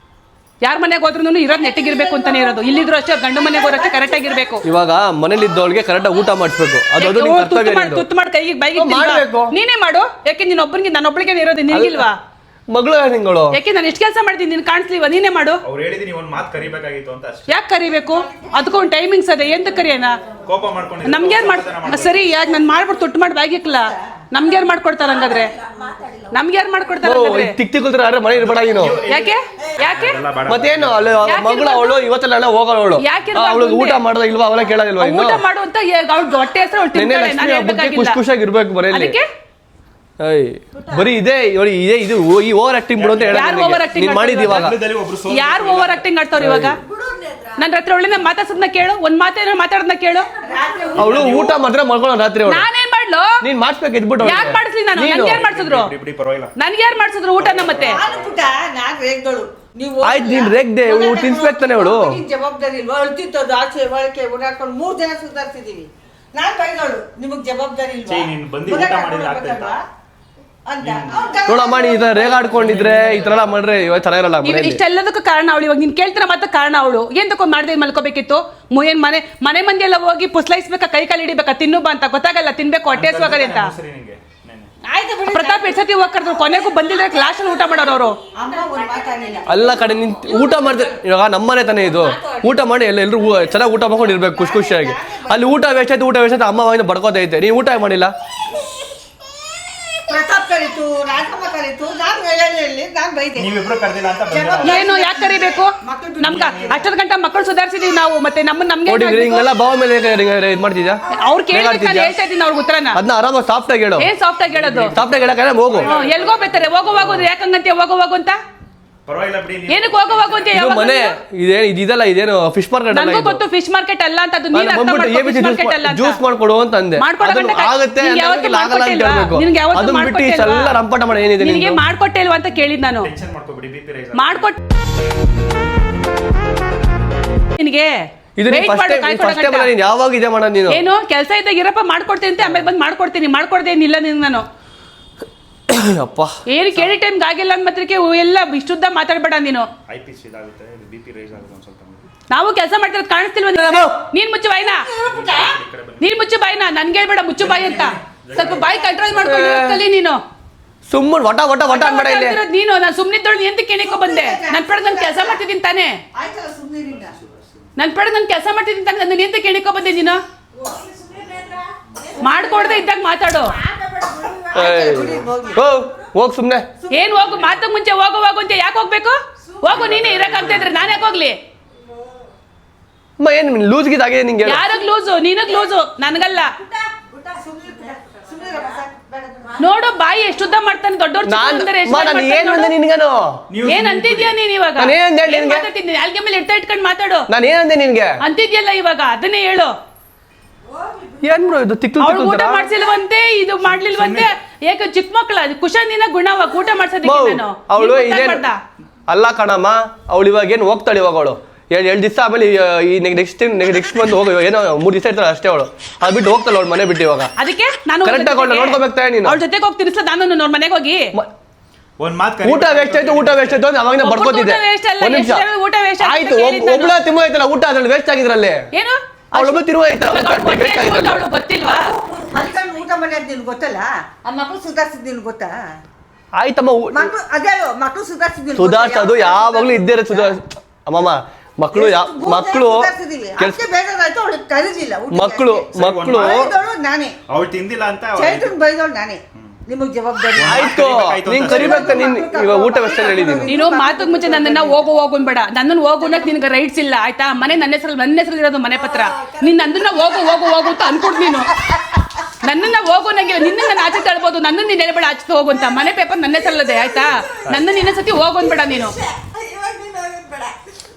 ಯಾರ ಮನೆಗೆ ಹೋದ್ರೂ ಇರೋದು ನೆಟ್ಟಿಗಿರ್ಬೇಕು ಅಂತಾನೆ ಇರೋದು ಇಲ್ಲಿದ್ರು ಅಷ್ಟೇ ಗಂಡು ಮನೆಗೆ ಹೋರಕ್ಕೆ ಕರೆಕ್ಟ್ ಆಗಿರ್ಬೇಕು ಇವಾಗ ಮನೇಲಿ ಇದ್ದವಳಿಗೆ ಕರೆಕ್ಟ್ ಊಟ ಮಾಡಿಸ್ಬೇಕು ಅದು ನಿನ್ ಕರ್ತವ್ಯ ನಿಂದು. ತುತ್ತು ಮಾಡಿ ಕೈಗೆ ಬೈಗೆ ಮಾಡ್ಬೇಕು. ನೀನೇ ಮಾಡು ಯಾಕೆ ನೀನ್ ಒಬ್ಬನಿಗೆ ನನ್ನೊಬ್ಬಳಿಗೆ ಇರೋದು ನಿನಗಿಲ್ವಾ ಮಗಳು ನಿಂಗಳು ಯಾಕೆ ನಾನು ಎಷ್ಟು ಕೆಲಸ ಮಾಡ್ತೀನಿ ನೀನು ಕಾಣಿಸ್ಲಿಲ್ವಾ ನೀನೇ ಮಾಡು ಅವ್ರು ಹೇಳಿದೀನಿ ಒಂದ್ ಮಾತು ಕರಿಬೇಕಾಗಿತ್ತು ಅಂತ ಅಷ್ಟೇ. ಯಾಕೆ ಕರಿಬೇಕು ಅದಕ್ಕೂ ಒಂದು ಟೈಮಿಂಗ್ಸ್ ಅದೇ ಎಂತ ಕರಿಯೋಣ ಕೋಪ ಮಾಡ್ಕೊಂಡು ನಮ್ಗೇನ್ ಸರಿ ಯಾಕೆ ನಾನು ಮಾಡ್ಬಿಟ್ಟು ತುಟ್ಟು ಮಾಡಿ ಬಾಗಿಕ್ಲ ನಮ್ಗೇನ್ ಮಾಡ್ಕೊಡ್ತಾರ ಹಂಗಾದ್ರೆ ನಮ್ಗ್ಯಾರು ಮಾಡ್ಕೊಡ್ತಾರ ಹಂಗಾದ್ರೆ ತಿಕ್ತಿಲ್ದ್ರೆ ಯಾರು ಮನೆ ಇರ್ಬೇಡ ನೀನು ಯಾಕೆ ಯಾಕೆ ಮತ್ತೇನು ಅಲ್ಲಿ ಮಗಳು ಅವಳು ಇವತ್ತೆಲ್ಲ ನಾಳೆ ಹೋಗೋಳು ಅವಳಿಗೆ ಊಟ ಮಾಡ್ದ ಇಲ್ವಾ ಅವಳ ಕೇಳೋದಿಲ್ವಾ ಇನ್ನು ಊಟ ಮಾಡು ಅಂತ ಅವ್ಳ ಹೊಟ್ಟೆ ಹೆಸರು ಅವಳು ನೆನ್ನೆ ತಿಂತಾಳೆ ನಾನು ಲಕ್ಷ್ಮಿ ಹಬ್ಬಕ್ಕೆ ಹೇಳ್ಬೇಕಾಗಿಲ್ಲ ಖುಷಿಯಾಗಿ ಇರ್ಬೇಕು ಮನೆಯಲ್ಲಿ ಅದಕ್ಕೆ ಬರೀ ಇದೇ ಇದು ಈ ಓವರ್ ಆಕ್ಟಿಂಗ್ ಬಿಡು ಅಂತ ಯಾರು ಓವರ್ ಆಕ್ಟಿಂಗ್ ನೀನ್ ಮಾಡಿದ್ ಇವಾಗ ಒಬ್ರು ಯಾರು ಓವರ್ ಆಕ್ಟಿಂಗ್ ಆಡ್ತಾವ್ರ ಇವಾಗ ನನ್ನ ಹತ್ರ ಒಳ್ಳೆ ಮಾತಾಡ್ಸೋದನ್ನ ಕೇಳು ಒಂದ್ ಮಾತೇನೋ ಮಾತಾಡೋದನ್ನ ಕೇಳು ಅವಳು ಊಟ ಮಾತ್ರ ಮಾಡ್ಕೊಳ್ಳೋ ರಾತ್ರಿ ಅವಳು ನಾನೇನ್ ಮಾಡ್ಲು ನೀನ್ ಮಾಡಿಸ್ಬೇಕು ಎದ್ಬಿಟ್ಟು ಯಾರು ಮಾಡಿಸ್ಲಿ ನಾನು ನನ್ಗೆ ಯಾರು ಮಾಡ್ಸಿದ್ರು ಬಿಡಿ ಪರವಾಗಿಲ್ಲ. ನನ್ಗೆ ಯಾರು ಮಾಡ್ಸಿದ್ರು ಊಟನ ಮತ್ತೆ ಆಯ್ತು ನೀನ್ ರೇಗ್ದೆ ಊಟ ತಿನ್ಸ್ಬೇಕು ತಾನೆ ಅವಳು ಜವಾಬ್ದಾರಿ ಇಲ್ವಾ ಅಳ್ತಿತ್ತದು ಆಚೆ ಒಳಕ್ಕೆ ಓಡಾಡ್ಕೊಂಡು 3 ಜನ ಸುಧಾರಿಸಿದೀವಿ ನಾನ್ ಬೈದವಳು ನಿಮಗ್ ಜವಾಬ್ದಾರಿ ಇಲ್ವಾ ನೀನ್ ಬಂದು ಊಟ ಮಾಡಿದ್ರೆ ಆಗ್ತಾ ಅಂತ ನೋಡಮ್ಮ ನೀ ಈ ತರ ರೇಗಾಡ್ಕೊಂಡಿದ್ರೆ ಈ ತರ ಎಲ್ಲ ಮಾಡ್ರೆ ಇವತ್ತು ಚೆನ್ನಾಗಿರಲ್ಲ ಮನೆಯಲ್ಲಿ ಇಷ್ಟೆಲ್ಲದಕ್ಕೂ ಕಾರಣ ಅವಳು ಇವಾಗ ನೀನ್ ಕೇಳ್ತಾರ ಮತ್ತೆ ಕಾರಣ ಅವಳು ಏನ್ ತಕೊಂಡ್ ಮಾಡ್ದೆ ಮಲ್ಕೋಬೇಕಿತ್ತು ಏನ್ ಮನೆ ಮಂದಿ ಎಲ್ಲ ಹೋಗಿ ಪುಸ್ಲೈಸ್ಬೇಕಾ ಕೈ ಕಾಲು ಹಿಡಿಬೇಕಾ ತಿನ್ನು ಬಾ ಅಂತ ಗೊತ್ತಾಗಲ್ಲ ತಿನ್ಬೇಕು ಹೊಟ್ಟೆ ಹಸ್ವಾಗದೆ ಅಂತ ಸರಿ ನಿಂಗೆ ನೆನ್ನೆ. ಆಯ್ತು ಬಿಡಿ ಪ್ರತಾಪ್ ಎಷ್ಟತಿ ಹೋಗ್ಕರ್ದ್ರು ಕೊನೆಗೂ ಬಂದಿದ್ರೆ ಕ್ಲಾಸ್ ಅಲ್ಲಿ ಊಟ ಮಾಡೋರು ಅವರು ಅಮ್ಮ ಒಂದ್ ಮಾತಾಡ್ಲಿಲ್ಲ ಎಲ್ಲ ಕಡೆ ನಿನ್ ಊಟ ಮಾಡ್ತಾರೆ ಇವಾಗ ನಮ್ಮನೆ ತಾನೇ ಇದು ಊಟ ಮಾಡಿ ಎಲ್ಲರೂ ಚೆನ್ನಾಗಿ ಊಟ ಮಾಡ್ಕೊಂಡು ಇರ್ಬೇಕು ಖುಷಿಯಾಗಿ ಅಲ್ಲಿ ಊಟ ವೇಸ್ಟ್ ಆಯ್ತು ಅಮ್ಮ ಅವಾಗಿಂದ ಬಡ್ಕೋತೈತೆ ನೀ ಊಟ ಮಾಡಿಲ್ಲ ಪ್ರತಾಪ್ ಕರೀತು ರಾಜಮ್ಮ ಕರೀತು ನಾನು ಹೇಳಿ ನಾನು ಬೈದೆ ನೀವಿಬ್ರು ಕರ್ದಿಲ್ಲ ಅಂತ ಬಂದಿಲ್ಲ. ಏನು ಯಾಕೆ ಕರಿಬೇಕು ನಮ್ಗ ಅಷ್ಟೊಂದು ಗಂಟೆ ಮಕ್ಕಳು ಸುಧಾರಿಸಿದೀವಿ ನಾವು ಮತ್ತೆ ನಮ್ಗೆ ನೋಡಿದ್ರಿ ಹಿಂಗೆಲ್ಲ ಬಾವ ಮೇಲೆ ಇದು ಮಾಡ್ತಿದ್ಯಾ ಅವ್ರು ಕೇಳಿದ್ರೆ ನಾನು ಹೇಳ್ತಾ ಇದ್ದೀನಿ ಅವ್ರಿಗೆ ಉತ್ತರನ ಅದನ್ನ ಆರಾಮಾಗಿ ಸಾಫ್ಟ್ ಆಗಿ ಹೇಳು ಏನ್ ಸಾಫ್ಟ್ ಆಗಿ ಹೇಳೋದು ಸಾಫ್ಟ್ ಆಗಿ ಹೇಳಕ್ಕೆ ಹೋಗು ಎಲ್ಗೋ ಬೇತಾರೆ ಹೋಗುವಾಗ ಯಾಕಂಗಂತೆ ಹೋಗುವಾಗ ಅಂತ ಪರವಾಗಿಲ್ಲ ಬಿಡಿ ನೀವು ಏನಕ್ಕೆ ಹೋಗುವಾಗ ಅಂತ ಇದು ಮನೆ ಇದೆಲ್ಲ ಇದೇನು ಫಿಶ್ ಮಾರ್ಕೆಟ್ ಅಲ್ಲ ನನಗೂ ಇದು ಗೊತ್ತು ಫಿಶ್ ಮಾರ್ಕೆಟ್ ಅಲ್ಲ ಅಂತ ಅದು ನೀನ್ ಅರ್ಥ ಬಂದ್ಬಿಟ್ಟು ಮಾಡ್ಕೊ, ABC fish market ಅಲ್ಲ ಅಂತ. ಜ್ಯೂಸ್ ಮಾಡ್ಕೊಡು ಅಂತ ಅಂದೆ ಮಾಡ್ಕೊಡಕ್ಕೆ ಅದನ್ನ ಆಗುತ್ತೆ ನಿನ್ಗೆ ಯಾವತ್ತೂ ಅಂತ ಆಗಲ್ಲ ಅಂತ ಹೇಳ್ಬೇಕು ನಿನ್ಗೆ ಯಾವತ್ತೂ ಅದನ್ನ ಬಿಟ್ಟು ಮಾಡ್ಕೊಟ್ಟೆ ಇಷ್ಟೆಲ್ಲ ಇಲ್ವಾ? ರಂಪಾಟ ಮಾಡಿ ಏನಿದೆ ನಿನಗೆ ನಿಂದು? ಮಾಡ್ಕೊಟ್ಟೆ ಇಲ್ವಾ ಅಂತ ಕೇಳಿದ್ ನಾನು ಟೆನ್ಷನ್ ಮಾಡ್ಕೋಬಿಡಿ ಬಿಪಿ ರೈಸ್ ಮಾಡ್ಕೊಟ್ ನಿನಗೆ ಇದು ನೀನ್ ಫಸ್ಟ್ ಟೈಮ್ ನೀನ್ ಯಾವಾಗ ಇದೆ ಮಾಡೋದು ನೀನು ಏನು ಕೆಲಸ ಇದ್ದಾಗ ಇರಪ್ಪ ಮಾಡ್ಕೊಡ್ತೀನಿ ಅಂತ ಆಮೇಲೆ ಬಂದು ಮಾಡ್ಕೊಡ್ತೀನಿ ಮಾಡ್ಕೊಡ್ದೇನಿಲ್ಲ ನಿನ್ ನಾನು ಅಪ್ಪ ಏನು ಕೇಳಿ ಟೈಮ್ಗೆ ಆಗಿಲ್ಲ ಅಂದ್ ಮಾತ್ರಕ್ಕೆ ಎಲ್ಲ ಇಷ್ಟುದ್ದ ಮಾತಾಡ್ಬೇಡ ನೀನು ಐಪಿಸ್ ಇದಾಗುತ್ತೆ ಬಿಪಿ ರೈಸ್ ಆಗುತ್ತೆ ಒಂದ್ ಸ್ವಲ್ಪ ನಾವು ಕೆಲಸ ಮಾಡ್ತಿರೋದು ಕಾಣಿಸ್ತಿಲ್ವ ನೀನ್ ಮುಚ್ಚು ಬಾಯ್ನಾ ನೀನ್ ಮುಚ್ಚು ಬಾಯ್ನಾ ನನ್ಗೆ ಹೇಳ್ಬೇಡ ಮುಚ್ಚು ಬಾಯಿ ಅಂತ ಸ್ವಲ್ಪ ಬಾಯಿ ಕಂಟ್ರೋಲ್ ಮಾಡ್ಕೊಂಡು ಕಲಿ ನೀನು ಸುಮ್ಮನೆ ವಟ ಅನ್ಬೇಡ ಇಲ್ಲಿ ಇರೋದ್ ನೀನು ನಾನು ಸುಮ್ಮನಿದ್ದೊಳು ಎಂತ ಕೇಳಿಕೊ ಬಂದೆ ನನ್ ಪಡೆದು ನಾನು ಕೆಲಸ ಮಾಡ್ತಿದ್ದೀನಿ ತಾನೇ ಆಯ್ತಲ್ಲ ಸುಮ್ಮನಿರಿಂದ ನನ್ ಪಡೆದು ನಾನು ಕೆಲಸ ಮಾಡ್ತಿದ್ದೀನಿ ತಾನೆ ನನ್ನ ಎಂತ ಕೇಳಿಕೊ ಬಂದೆ ನೀನು ಮಾಡ್ಕೊಡ್ದೆ ಇದ್ದಾಗ ಮಾತಾಡು ಹೋಗ್ ಸುಮ್ನೆ ಏನ್ ಹೋಗು ಮಾತಕ್ ಮುಂಚೆ ಹೋಗು ಅಂತ ಯಾಕೆ ಹೋಗ್ಬೇಕು ಹೋಗು ನೀನೇ ಇರಕ್ಕಾಗ್ತಾ ಇದ್ರೆ ನಾನು ಯಾಕೆ ಹೋಗ್ಲಿ ಅಮ್ಮ ಏನ್ ಲೂಸ್ ಗೀಸ್ ಆಗಿದೆ ನಿಂಗೆ ಯಾರಗ್ ಲೂಸು ನಿನಗ್ ಲೂಸು ನನ್ಗಲ್ಲ ನೋಡು ಬಾಯಿ ಎಷ್ಟುದ್ದ ಮಾಡ್ತಾನೆ ದೊಡ್ಡವ್ರು ಏನ್ ಅಂದೆ ನಿನ್ಗೇನು ಏನ್ ಅಂತಿದ್ಯಾ ನೀನ್ ಇವಾಗ ನಾನ್ ಏನ್ ಅಂದೆ ನಿನ್ಗೆ? ಮಾತಾಡ್ತಿದ್ದೀನಿ ಅಲ್ಗೆ ಮೇಲೆ ಇಟ್ಕೊಂಡು ಮಾತಾಡು ನಾನು ಏನಂದೆ ನಿನ್ಗೆ ಅಂತಿದ್ಯಲ್ಲ ಇವಾಗ ಅದನ್ನೇ ಹೇಳು ಏನ್ ಬ್ರೋ ಇದು ತಿಕ್ಕು ಅವ್ಳು ಊಟ ಮಾಡ್ಸಿಲ್ವಂತೆ ಇದು ಮಾಡ್ಲಿಲ್ವಂತೆ ಯಾಕೆ ಚಿಕ್ಕ ಮಕ್ಕಳ ಕುಶನಿನ ಗುಣವ ಊಟ ಮಾಡ್ಸೋದಕ್ಕೆ ನಾನು ಅವಳು ಇದೇನು ಅಲ್ಲ ಕಣಮ್ಮ ಅವಳು ಇವಾಗ ಏನು ಹೋಗ್ತಾಳೆ ಇವಾಗ ಅವಳು ಎರಡು ದಿವಸ ಆಮೇಲೆ ಈ ನೆಕ್ಸ್ಟ್ ಮಂತ್ ಹೋಗಿ ಏನೋ 3 ದಿವಸ ಇರ್ತಾಳೆ ಅಷ್ಟೇ ಅವಳು ಅದು ಬಿಟ್ಟು ಹೋಗ್ತಾಳೆ ಅವಳು ಮನೆ ಬಿಟ್ಟು ಇವಾಗ ಅದಕ್ಕೆ ನಾನು ಕರೆಕ್ಟ್ ಆಗಿ ಅವಳು ನೋಡ್ಕೋಬೇಕು ನೀನು ಅವ್ಳ ಜೊತೆಗೆ ಹೋಗಿ ತಿನ್ನಿಸ್ಲ ನಾನು ಅವ್ರ ಮನೆಗೆ ಹೋಗಿ ಒಂದ್ ಮಾತು ಊಟ ವೇಸ್ಟ್ ಆಯ್ತು ಅಂತ ಅವಾಗಿನ ಬಡ್ಕೋತಿದ್ದೆ ಒಂದ್ ನಿಮಿಷ ಊಟ ವೇಸ್ಟ್ ಆಯ್ತು ಒಬ್ಳ ತಿಮ್ಮ ಆಯ್ತಲ್ಲ ಊಟ ಅದ್ರಲ್ಲಿ ವೇಸ್ಟ್ ಆಗಿದ್ರಲ್ಲಿ ಏನು ಅವಳೊಬ್ಬ ತಿರುವ ಆಯ್ತಲ್ಲ ಅವ್ಳು ಗೊತ್ತಿಲ್ವಾ ಅದ್ಕೊಂಡು ಊಟ ಮಾಡಿ ಅಂತ ನಿನ್ಗೆ ಗೊತ್ತಲ್ಲ ಆ ಮಕ್ಳು ಸುಧಾರಿಸಿದ್ ನಿನ್ಗೆ ಗೊತ್ತಾ ಆಯ್ತಮ್ಮ ಮಕ್ಳು ಅದೇ ಮಕ್ಳು ಸುಧಾರಿಸಿದ್ ಸುಧಾರ್ಸೋದು ಯಾವಾಗ್ಲೂ ಇದ್ದೇ ಸುಧಾರ್ಸ ಅಮ್ಮಮ್ಮ ಮಕ್ಕಳು ಕೆಲಸ ಬೇಜಾರಾಯ್ತು ಅವಳು ಕರೀಲಿಲ್ಲ ಮಕ್ಕಳು ಬೈದವಳು ನಾನೇ ಅವಳು ತಿಂದಿಲ್ಲ ಅಂತ ಚೈತ್ರನ್ ಬೈದವಳು ನಾನೇ ನಿಮಗೆ ಜವಾಬ್ದಾರಿ ಆಯ್ತು ನೀನ್ ಕರಿಬೇಕು ನೀನ್ ಇವಾಗ ಊಟ ವ್ಯವಸ್ಥೆ ಹೇಳಿದೀನಿ. ನೀನು ಮಾತುಗ್ ಮುಂಚೆ ನನ್ನನ್ನ ಹೋಗು ಅನ್ಬೇಡ. ನನ್ನನ್ನು ಹೋಗು ಅನ್ನಕ್ ನಿನ್ಗೆ ರೈಟ್ಸ್ ಇಲ್ಲ ಆಯ್ತಾ. ಮನೆ ನನ್ನ ಹೆಸರಲ್ಲಿ ಇರೋದು ಮನೆ ಪತ್ರ. ನೀನ್ ಅದನ್ನ ಹೋಗು ಅಂತ ಅನ್ಕೊಡ್ ನೀನು. ನನ್ನನ್ನ ಹೋಗು ನಂಗೆ ನಿನ್ನ ನಾನು ಆಚೆ ತಳ್ಬೋದು. ನನ್ನನ್ನು ನೀನ್ ಹೇಳ್ಬೇಡ ಆಚೆ ಹೋಗು ಅಂತ. ಮನೆ ಪೇಪರ್ ನನ್ನ ಹೆಸರಲ್ಲದೆ ಆಯ್ತಾ. ನನ್ನ ಇನ್ನೊಂದ್ಸತಿ ಹೋಗು ಅನ್ಬೇಡ ನೀನು.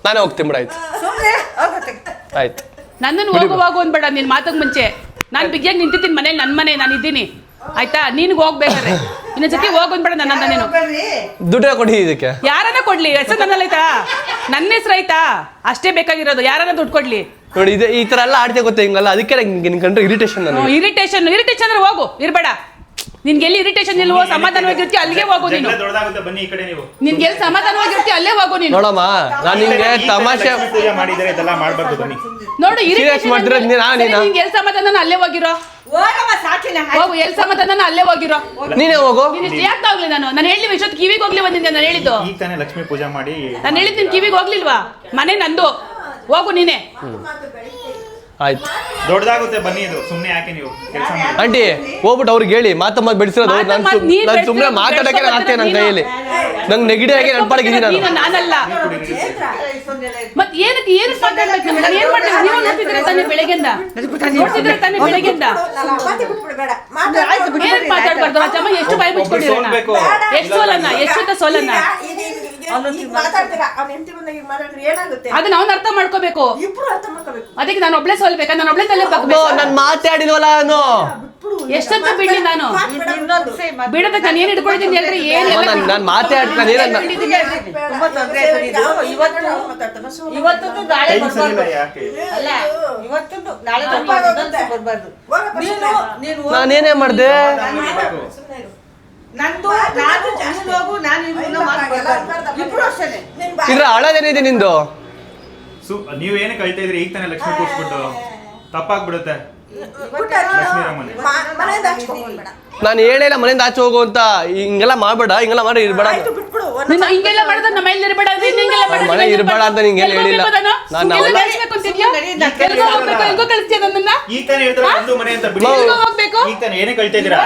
ನಾನೇ ಹೋಗ್ತೀನಿ ಬಿಡ. ಆಯ್ತು ಆಯ್ತು ನನ್ನನ್ನು ಹೋಗು ಅನ್ಬೇಡ ನೀನ್ ಮಾತುಗ್ ಮುಂಚೆ. ನಾನು ಬಿಗಿಯಾಗಿ ನಿಂತಿದ್ದೀನಿ ಮನೇಲಿ. ನನ್ನ ಮನೆ ನಾನು ಇದ್ದೀನಿ ಆಯ್ತಾ. ನೀನ್ಗೆ ಹೋಗ್ಬೇಕಾದ್ರೆ ಇನ್ನೊಂದ್ಸತಿ ಹೋಗನ್ಬೇಡ ನನ್ನಂತ ನೀನು. ದುಡ್ಡ ಕೊಡಿ ಇದಕ್ಕೆ. ಯಾರನ್ನ ಕೊಡ್ಲಿ? ಹೆಸರು ನನ್ನಲ್ಲಿ ಆಯ್ತಾ? ನನ್ನ ಹೆಸರು ಆಯ್ತಾ? ಅಷ್ಟೇ ಬೇಕಾಗಿರೋದು. ಯಾರನ್ನ ದುಡ್ಡು ಕೊಡ್ಲಿ? ನೋಡಿ ಇದೆ ಈ ತರ ಎಲ್ಲ ಆಡ್ತೇ ಗೊತ್ತಾ ಹಿಂಗಲ್ಲ. ಅದಕ್ಕೆ ನಿನ್ ಕಂಡ್ರೆ ಇರಿಟೇಷನ್. ಇರಿಟೇಷನ್ ಅಂದ್ರೆ ಹೋಗು ಇರ್ಬೇಡ. ನಿನ್ಗೆ ಎಲ್ಲಿ ಇರಿಟೇಷನ್ ಇಲ್ವೋ ಸಮಾಧಾನವಾಗಿರ್ತೀಯ ಅಲ್ಲಿಗೆ ಹೋಗು ನೀನು. ಬನ್ನಿ ಈ ಕಡೆ ನೀವು. ನಿನ್ಗೆ ಎಲ್ಲಿ ಸಮಾಧಾನವಾಗಿರ್ತೀಯ ಅಲ್ಲೇ ಹೋಗು ನೀನು. ನೋಡಮ್ಮ ನಾನು ನಿಂಗೆ ತಮಾಷೆ ಪೂಜೆ ಮಾಡಿದರೆ ಇದೆಲ್ಲ ಮಾಡಬಾರ್ದು. ಬನ್ನಿ ನೋಡು ಸೀರಿಯಸ್ ಮಾಡ್ತಿರೋದು ನಿನ್ಗೆ ಎಲ್ಲಿ ಸಮಾಧಾನ ಅಲ್ಲೇ ಹೋಗಿರೋ. ಹೋಗು ಎಲ್ಲಿ ಸಮಾಧಾನ ಅಲ್ಲೇ ಹೋಗಿರೋ. ನೀನೇ ಹೋಗು. ಯಾಕೆ ಹೋಗ್ಲಿ? ನಾನು ಹೇಳಿ ಇಷ್ಟೊತ್ತು ಕಿವಿಗೆ ಹೋಗ್ಲಿ ಬಂದಿದ್ದೆ. ನಾನು ಹೇಳಿದ್ದು ಈಗ ತಾನೇ ಲಕ್ಷ್ಮೀ ಪೂಜೆ ಮಾಡಿ ನಾನು ಹೇಳಿದ್ದು ನಿನ್ ಕಿವಿಗೆ ಹೋಗ್ಲಿಲ್ವಾ? ಮನೆ ನಂದು. ಹೋಗು ನೀನೆ. ಆಯ್ತು ದೊಡ್ಡದಾಗುತ್ತೆ ಬನ್ನಿ. ಇದು ಸುಮ್ಮನೆ ಯಾಕೆ ನೀವು ಕೆಲಸ ಮಾಡಿ. ಆಂಟಿ ಹೋಗ್ಬಿಟ್ಟು ಅವ್ರಿಗೆ ಹೇಳಿ ಮಾತಮ್ಮ ಬೆಳೆಸಿರೋದು. ನಾನು ಸುಮ್ಮನೆ ಮಾತಾಡಕ್ಕೆ ಆಗ್ತೇನೆ ನನ್ನ ಕೈಯಲ್ಲಿ. ನಂಗೆ ನೆಗಡಿ ಆಗಿ ನನ್ನ ಪಾಡಿಗೆ ನಾನು. ನಾನಲ್ಲ ಮತ್ತೆ ಏನಕ್ಕೆ ಮಾತಾಡ್ಬೇಕು? ನಾನು ಏನ್ ಮಾಡ್ತೀನಿ? ನೀವು ನೋಡ್ತಿದ್ರೆ ತಾನೇ ಬೆಳಗ್ಗೆಂದ ಏನಕ್ಕೆ ಮಾತಾಡ್ಬಾರ್ದು? ರಾಜಮ್ಮ ಎಷ್ಟು ಬಾಯಿ ಮುಚ್ಕೊಂಡಿರೋಣ? ಎಷ್ಟು ಸೋಲನ್ನ ಎಷ್ಟು ಸೋಲನ್ನ ಅದನ್ನ ಅವ್ನ ಅರ್ಥ ಮಾಡ್ಕೋಬೇಕು. ಅದಕ್ಕೆ ನಾನು ಒಬ್ಳೆ ಸೋಲ್ಬೇಕಾ? ನಾನು ಒಬ್ಳೆ ತಲೆ ನಾನು ಮಾತಾಡಿದ್ವಲ್ಲ ನಾನು ಎಷ್ಟಂತ ಬಿಡ್ಲಿ ನಾನು ಬಿಡೋದಕ್ಕೆ ನಾನು ಏನ್ ಹಿಡ್ಕೊಂಡಿದ್ದೀನಿ ಹೇಳ್ರಿ. ನಾನು ಮಾತಾಡ್ತೀನಿ ತುಂಬಾ ತೊಂದರೆ ಆಯ್ತು ಇದು. ಇವತ್ತು ನಾಳೆ ಬರ್ಬಾರ್ದು. ಅಲ್ಲ ಇವತ್ತು ನಾಳೆ ಬರ್ಬಾರ್ದು. ನೀನು ನಾನೇನೇ ಮಾಡ್ದೆ? ನಂದು ನಾನು ನೀನು ಹೋಗು ನಾನು ಇಬ್ರು ಅಷ್ಟೇ. ಇದ್ರ ಹಳದೇನಿದೆ ನಿಂದು? ನೀವು ಏನಕ್ಕೆ ಕಳ್ತಾ ಇದ್ರಿ? ಈಗ ತಾನೇ ಲಕ್ಷ್ಮಿ ಕೂರ್ಸ್ಬಿಟ್ಟು ತಪ್ಪಾಗ್ಬಿಡುತ್ತೆ. ನಾನು ಹೇಳಿಲ್ಲ ಮನೆಯಿಂದ ಆಚೆ ಹೋಗು ಅಂತ. ಹಿಂಗೆಲ್ಲ ಮಾಡ್ಬೇಡ, ಹಿಂಗೆಲ್ಲ ಮಾಡಿ ಇರ್ಬೇಡ. ಹಿಂಗೆಲ್ಲ ಮಾಡಿದ್ರೆ ನಮ್ಮ ಮನೇಲಿ ಇರ್ಬೇಡ. ಮನೆ ಇರ್ಬೇಡ ಅಂತ ನಿಂಗೆ ಹೇಳಿಲ್ಲ. ನಾನು ಈಗ ತಾನೇ ಹೇಳ್ತಾರೆ ಒಂದು ಮನೆ ಅಂತ ಬಿಡಿ. ಈಗ ತಾನೇ ಏನೇ ಕಳ್ತಾ ಇದ್ದೀರಾ?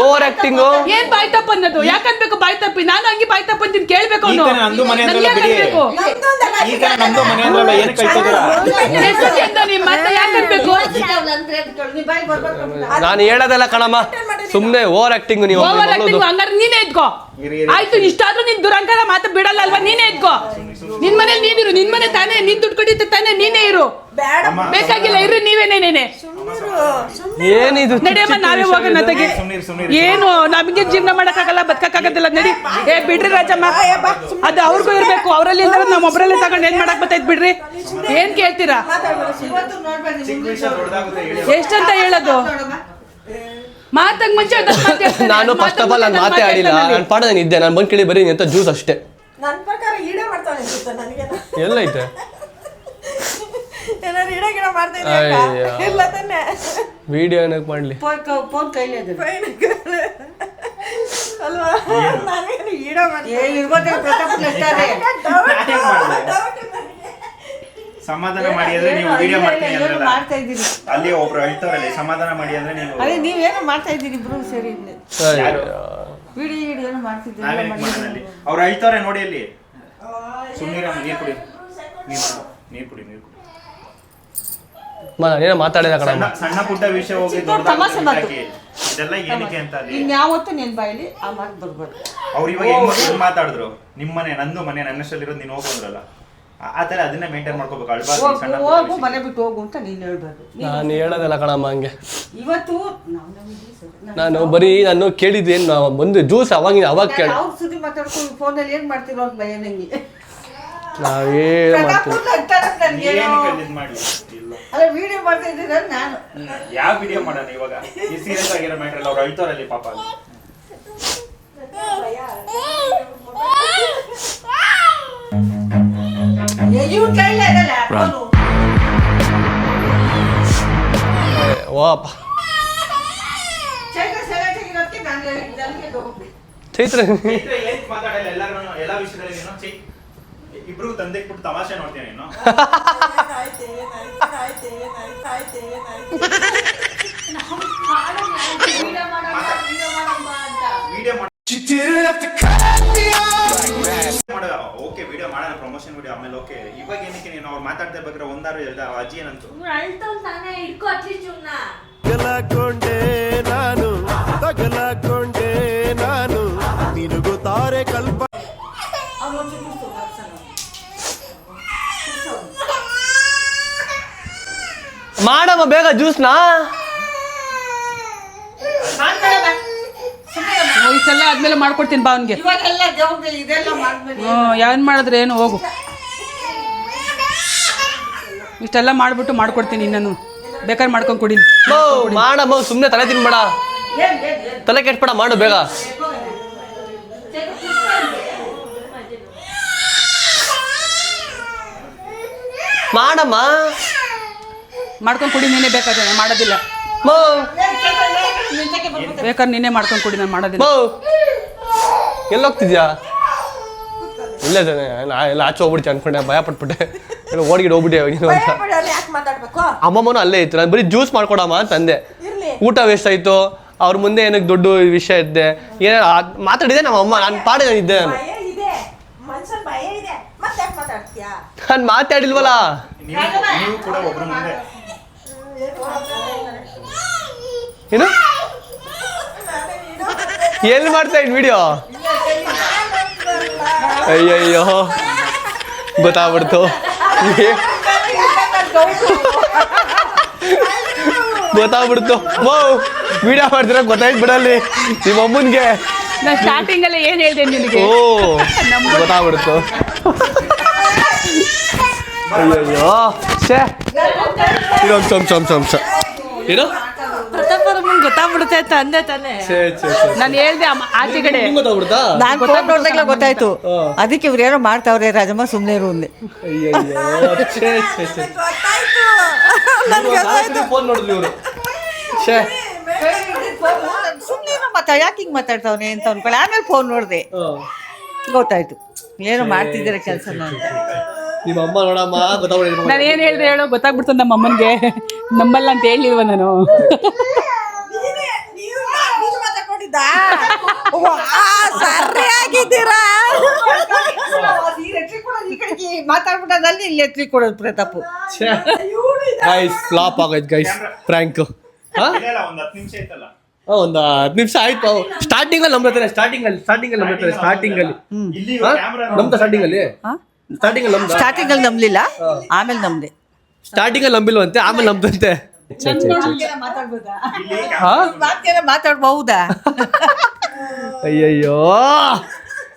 Over acting. ಏನ್ ಬಾಯ್ ತಪ್ಪ ಅನ್ನೋದು? ಯಾಕನ್ಬೇಕು ಬಾಯ್ ತಪ್ಪಿ? ನಾನು ಹಂಗೆ ಬಾಯ್ ತಪ್ಪ ಅಂತೀನಿ ಕೇಳ್ಬೇಕು. ನಂದು ಮನೆ ಅಂದ್ರಲ್ಲ ಬಿಡಿ. ಈಗ ತಾನೇ ನಮ್ದು ಮನೆ ಅಂದ್ರಲ್ಲ ಏನಕ್ಕೆ ಕಳ್ತಾ ಇದ್ದೀರಾ? ಮತ್ತೆ ಯಾಕನ್ಬೇಕು? ನಾನು ಹೇಳೋದಲ್ಲ ಕಣಮ್ಮ, ಸುಮ್ನೆ ಓವರ್ ಆಕ್ಟಿಂಗ್. ನೀವು ಹಂಗಾರೆ ನೀನೇ ಇದ್ಕೋ. ಆಯ್ತು ಇಷ್ಟಾದ್ರೂ ನೀನ್ ದುರಂಕಾರ ಮಾತು ಬಿಡಲ್ಲ ಅಲ್ವಾ? ನೀನೇ ಇದ್ಕೋ. ನಿನ್ ಮನೇಲಿ ನೀನಿರು. ನಿನ್ ಮನೆ ತಾನೇ ನೀನ್ ದುಡ್ಡು ಕೊಟ್ಟಿತ್ತು ತಾನೇ. ನೀನೇ ಇರು. ಬೇಕಾಗಿಲ್ಲ ಇರ್ರಿ ನೀವೇನೇನೇನೆ. ಏನಿದು? ನಡಿಯಮ್ಮ ನಾವೇ ಹೋಗೋಣ ತಗಿ. ಏನು ನಮಗೆ ಜೀವನ ಮಾಡಕ್ಕಾಗಲ್ಲ, ಬದುಕಕ್ಕಾಗದಿಲ್ಲ. ನಡಿ. ಬಿಡ್ರಿ ರಾಜಮ್ಮ, ಅದು ಅವ್ರಿಗೂ ಇರ್ಬೇಕು. ಅವರಲ್ಲಿ ಇಲ್ದ್ರೆ ನಮ್ಮ ಒಬ್ಬರಲ್ಲೇ ತಗೊಂಡು ಏನ್ ಮಾಡಕ್ ಬರ್ತೈತ್ ಬಿಡ್ರಿ. ಏನ್ ಕೇಳ್ತೀರಾ? ಎಷ್ಟಂತ ಹೇಳೋದು? ಮಾತಂಗ್ ಮುಂಚೆ ನಾನು ಫಸ್ಟ್ ಆಫ್ ಆಲ್ ನಾನು ಮಾತೇ ಆಡಿಲ್ಲ. ನಾನು ಪಾಡ ನಾನು ಇದ್ದೆ. ನಾನು ಬಂದ್ ಕೇಳಿ ಬರೀ ಅಂತ ಜ್ಯೂಸ್ ಅಷ್ಟೇ. ನನ್ನ ಪ್ರಕಾರ ಈಡೇ ಮಾಡ್ತಾನೆ ಅನ್ಸುತ್ತೆ ನನಗೆ. ಎಲ್ಲೈತೆ ಏನಾದ್ರು ಈಡೇ ಗಿಡ ಮಾಡ್ತಾ ಇಲ್ಲ ತಾನೆ? ವಿಡಿಯೋ ಏನಕ್ಕೆ ಮಾಡ್ಲಿ? ಫೋನ್ ಕೈಲಿ ಇದೆ ಅಲ್ವಾ? ನಾನೇನು ಈಡೇ ಸಮಾಧಾನ ಮಾಡಿ ಅಂದ್ರೆ ನೀವು ವಿಡಿಯೋ ಮಾಡ್ತೀನಿ ಅಂದ್ರೆ ಮಾಡ್ತಾ ಇದ್ದೀರಿ. ಅಲ್ಲಿ ಒಬ್ರು ಹೇಳ್ತಾರಲ್ಲ ಸಮಾಧಾನ ಮಾಡಿ ಅಂದ್ರೆ ನೀವು ಅದೇ ನೀವೇನು ಮಾಡ್ತಾ ಇದ್ದೀರಿ ಇಬ್ರು ಸರಿ. ವಿಡಿಯೋ ಮಾಡ್ತಿದ್ದೀರಿ. ಅವ್ರು ಹೇಳ್ತಾವ್ರೆ ನೋಡಿ ಅಲ್ಲಿ. ಸುಮ್ಮನೆ ನೀರು ಕುಡಿ, ನೀರು ಕುಡಿ. ಏನೋ ಮಾತಾಡಿದ ಕಣ. ಸಣ್ಣ ಪುಟ್ಟ ವಿಷಯ ಹೋಗಿ ತಮಾಷೆ ಮಾತು. ಇದೆಲ್ಲ ಏನಕ್ಕೆ ಅಂತ ಇನ್ಯಾವತ್ತು ನಿನ್ ಬಾಯಲ್ಲಿ ಆ ಮಾತು ಬರ್ಬಾರ್ದು. ಅವ್ರು ಇವಾಗ ಹೆಂಗ್ ಮಾತಾಡಿದ್ರು? ನಿಮ್ಮನೆ ನಂದು ಮನೆ ನನ್ನಷ್ಟಲ್ಲಿರೋದು ನೀನು ಹೋಗು ಅಂದ್ರಲ್ಲ, ಆ ತರ ಅದನ್ನ ಮೇಂಟೈನ್ ಮಾಡ್ಕೋಬೇಕು. ಹೋಗು ಮನೆ ಬಿಟ್ಟು ಹೋಗು ಅಂತ ನೀನ್ ಹೇಳ್ಬಾರ್ದು. ನಾನು ಹೇಳೋದಲ್ಲ ಕಣಮ್ಮ ಹಂಗೆ. ಇವತ್ತು ನಾನು ಬರೀ ನಾನು ಕೇಳಿದ್ದೇನು ಒಂದು ಜ್ಯೂಸ್ ಅವಾಗ ಕೇಳ. ಅವ್ರ ಸುದ್ದಿ ಮಾತಾಡ್ಕೊಂಡು ಫೋನಲ್ಲಿ ಏನ್ ಮಾಡ್ತಿರೋ ಅಂತ ಭಯ ನಂಗೆ. ನಾವೇ ಅಲ್ಲ ವಿಡಿಯೋ ಮಾಡ್ತಾ ಇದ್ದೀರ ನಾನು. ಯಾವ ವಿಡಿಯೋ ಮಾಡೋಣ ಇವಾಗ? ಈ ಸೀರಿಯಸ್ ಆಗಿರೋ ಮ್ಯಾಟರ್ ಅವ್ರು ಹೇಳ್ತಾರಲ್ಲಿ ಪಾಪ. ಓಪ್ಪ ಚೈತ್ರ ಮಾತಾಡಲ್ಲ ಎಲ್ಲ ವಿಷಯದಲ್ಲಿ ಇಬ್ರು ತಂದೆ ಬಿಟ್ಟು ತಮಾಷೆ ನೋಡ್ತೀನಿ ನೀನು. ಓಕೆ ವಿಡಿಯೋ ಮಾಡೋಣ, ಪ್ರಮೋಷನ್ ವಿಡಿಯೋ ಆಮೇಲೆ ಓಕೆ. ಇವಾಗ ಏನಕ್ಕೆ ನೀನು ಅವ್ರು ಮಾತಾಡ್ತಾ ಬೇಕಾದ್ರೆ ಒಂದಾರು ಹೇಳ್ದ ಅಜ್ಜಿ ಏನಂತು ತಗಲಾಕೊಂಡೆ ನಾನು ನಿನಗುತ್ತಾರೆ ಕಲ್ಪ ಮಾಡಮ್ಮ ಬೇಗ ಜ್ಯೂಸ್ನಾ. ಇಷ್ಟೆಲ್ಲ ಆದ್ಮೇಲೆ ಮಾಡ್ಕೊಡ್ತೀನಿ ಬಾ ಅವನಿಗೆ. ಇವಾಗೆಲ್ಲ ಜವಾಬ್ದಾರಿ ಇದೆಲ್ಲ ಮಾಡ್ಬೇಡಿ. ಏನ್ ಮಾಡಿದ್ರೆ ಏನು ಹೋಗು. ಇಷ್ಟೆಲ್ಲ ಮಾಡ್ಬಿಟ್ಟು ಮಾಡ್ಕೊಡ್ತೀನಿ. ಇನ್ನೂ ಬೇಕಾದ್ರೆ ಮಾಡ್ಕೊಂಡು ಕುಡಿ. ಮಾಡಮ್ಮ, ಸುಮ್ಮನೆ ತಲೆ ತಿನ್ಬೇಡ, ತಲೆ ಕೆಟ್ಬೇಡ, ಮಾಡು ಬೇಗ. ಮಾಡಮ್ಮ, ಮಾಡ್ಕೊಂಡು ಕುಡಿ. ನೀನೇ ಬೇಕಾದ್ರೆ ನಾನು ಮಾಡೋದಿಲ್ಲ. ಬೇಕಾದ್ರೆ ನೀನೇ ಮಾಡ್ಕೊಂಡು ಕುಡಿ, ನಾನು ಮಾಡೋದಿಲ್ಲ. ಎಲ್ಲೋಗ್ತಿದ್ಯಾ? ಇಲ್ಲೇ ಎಲ್ಲ ಆಚೆ ಹೋಗ್ಬಿಡ್ತೀವಿ ಅನ್ಕೊಂಡೆ, ಭಯ ಪಟ್ಬಿಟ್ಟೆ. ಎಲ್ಲ ಓಡ್ಗಿಡ್ ಹೋಗ್ಬಿಟ್ಟೆ ಅಂತ. ಯಾಕೆ ಮಾತಾಡ್ಬೇಕು? ಅಮ್ಮಮ್ಮನೂ ಅಲ್ಲೇ ಇತ್ತು. ನಾನು ಬರೀ ಜ್ಯೂಸ್ ಮಾಡ್ಕೊಡಮ್ಮ ಅಂತಂದೆ. ಊಟ ವೇಸ್ಟ್ ಆಯ್ತು. ಅವ್ರ ಮುಂದೆ ಏನಕ್ಕೆ ದೊಡ್ಡ ವಿಷಯ ಇದ್ದೆ, ಏನ ಮಾತಾಡಿದೆ ನಮ್ಮ ಅಮ್ಮ. ನಾನು ಪಾಡಿಗೆ ಇದ್ದೆ. ನಾನು ಭಯ ಇದೆ, ಮನ್ಸಲ್ಲಿ ಭಯ ಇದೆ, ಮತ್ತೆ ಯಾಕೆ ಮಾತಾಡ್ತೀಯಾ? ನಾನು ಮಾತಾಡಿಲ್ವಲ್ಲ. ನೀವು ಕೂಡ ಒಬ್ರು ಮುಂದೆ ಏನು ಎಲ್ಲಿ ಮಾಡ್ತಾ ಇದ್ ವಿಡಿಯೋ? ಅಯ್ಯಯ್ಯೋ ಗೊತ್ತಾಗ್ಬಿಡ್ತು. ಗೊತ್ತಾಗ್ಬಿಡ್ತು. ವಿಡಿಯೋ ಮಾಡ್ತೀರ ಗೊತ್ತಾಯ್ತು ಬಿಡಲ್ಲಿ ನಿಮ್ಮ ಅಮ್ಮನ್ಗೆ. ನಾನು ಸ್ಟಾರ್ಟಿಂಗ್ ಅಲ್ಲೇ ಏನ್ ಹೇಳ್ದೆ ನಿನಗೆ? ಓ ಗೊತ್ತಾಗ್ಬಿಡ್ತು. ಅಯ್ಯಯ್ಯೋ ಛೇ, ಇದೊಂದು ಚಮಚ ಏನು ಪ್ರತಾಪರಮ್ಮನ್ ಗೊತ್ತಾಗ್ಬಿಡುತ್ತೆ ಅಂತ ಅಂದೆ ತಾನೆ. ನಾನು ಹೇಳ್ದೆ ಆಚೆ ಕಡೆ ಗೊತ್ತಾಗ್ಬಿಡ್ತಾ? ನಾನು ಫೋನ್ ನೋಡ್ದಾಗಲೇ ಗೊತ್ತಾಯ್ತು. ಅದಕ್ಕೆ ಇವ್ರು ಏನೋ ಮಾಡ್ತಾವ್ರೆ, ರಾಜಮ್ಮ ಸುಮ್ಮನೆ ಇರು ಅಂದೆ. ಫೋನ್ ನೋಡಿದ್ವಿ ಇವರು. ಸುಮ್ಮನೆ ಯಾಕೆ ಹಿಂಗೆ ಮಾತಾಡ್ತಾವನೆ ಅಂತ ಅನ್ಕೊಳ್ಳಿ. ಆಮೇಲೆ ಫೋನ್ ನೋಡಿದೆ, ಗೊತ್ತಾಯ್ತು ಏನೋ ಮಾಡ್ತಿದ್ದೀರ ಕೆಲಸನ ಅಂತ. ನಿಮ್ಮ ಅಮ್ಮ ನೋಡಮ್ಮ ಗೊತ್ತಾಗ್ಬಿಡ. ನಾನು ಏನ್ ಹೇಳ್ದೆ ಹೇಳೋ? ಗೊತ್ತಾಗ್ಬಿಡ್ತು ನಮ್ಮ ಅಮ್ಮನ್ಗೆ. ನಂಬಲ್ಲ ಅಂತ ಹೇಳಿಲ್ವ ನಾನು? ಸರಿಯಾಗಿದ್ದೀರಾ? ಮಾತಾಡ್ಬಿಟ್ಟದಲ್ಲಿ ಇಲ್ಲಿ ಎತ್ತಿ ಕೊಡೋದು ಪ್ರತಾಪು. ಗೈಸ್ ಫ್ಲಾಪ್ ಆಗೈತೆ ಗೈಸ್ ಪ್ರಾಂಕ್. ಇಲ್ಲ, ಒಂದ್ 10 ನಿಮಿಷ ಐತಲ್ಲ. ಒಂದು 10 ನಿಮಿಷ ಆಯ್ತು. ಸ್ಟಾರ್ಟಿಂಗ್ ಅಲ್ಲಿ ನಂಬ್ತಾರೆ. ಸ್ಟಾರ್ಟಿಂಗ್ ಅಲ್ಲಿ ನಂಬ್ತಾರೆ. ಸ್ಟಾರ್ಟಿಂಗ್ ಅಲ್ಲಿ ನಮ್ದು. ಸ್ಟಾರ್ಟಿಂಗ್ ಸ್ಟಾರ್ಟಿಂಗ್ ಅಲ್ಲಿ ನಂಬಲಿಲ್ಲ, ಆಮೇಲೆ ನಂಬ್ದೆ. ಸ್ಟಾರ್ಟಿಂಗ್ ಅಲ್ಲಿ ನಂಬಿಲ್ವಂತೆ, ಆಮೇಲೆ ನಂಬ್ದಂತೆ. ಮಾತಾಡ್ಬಹುದಾ? ಅಯ್ಯಯ್ಯೋ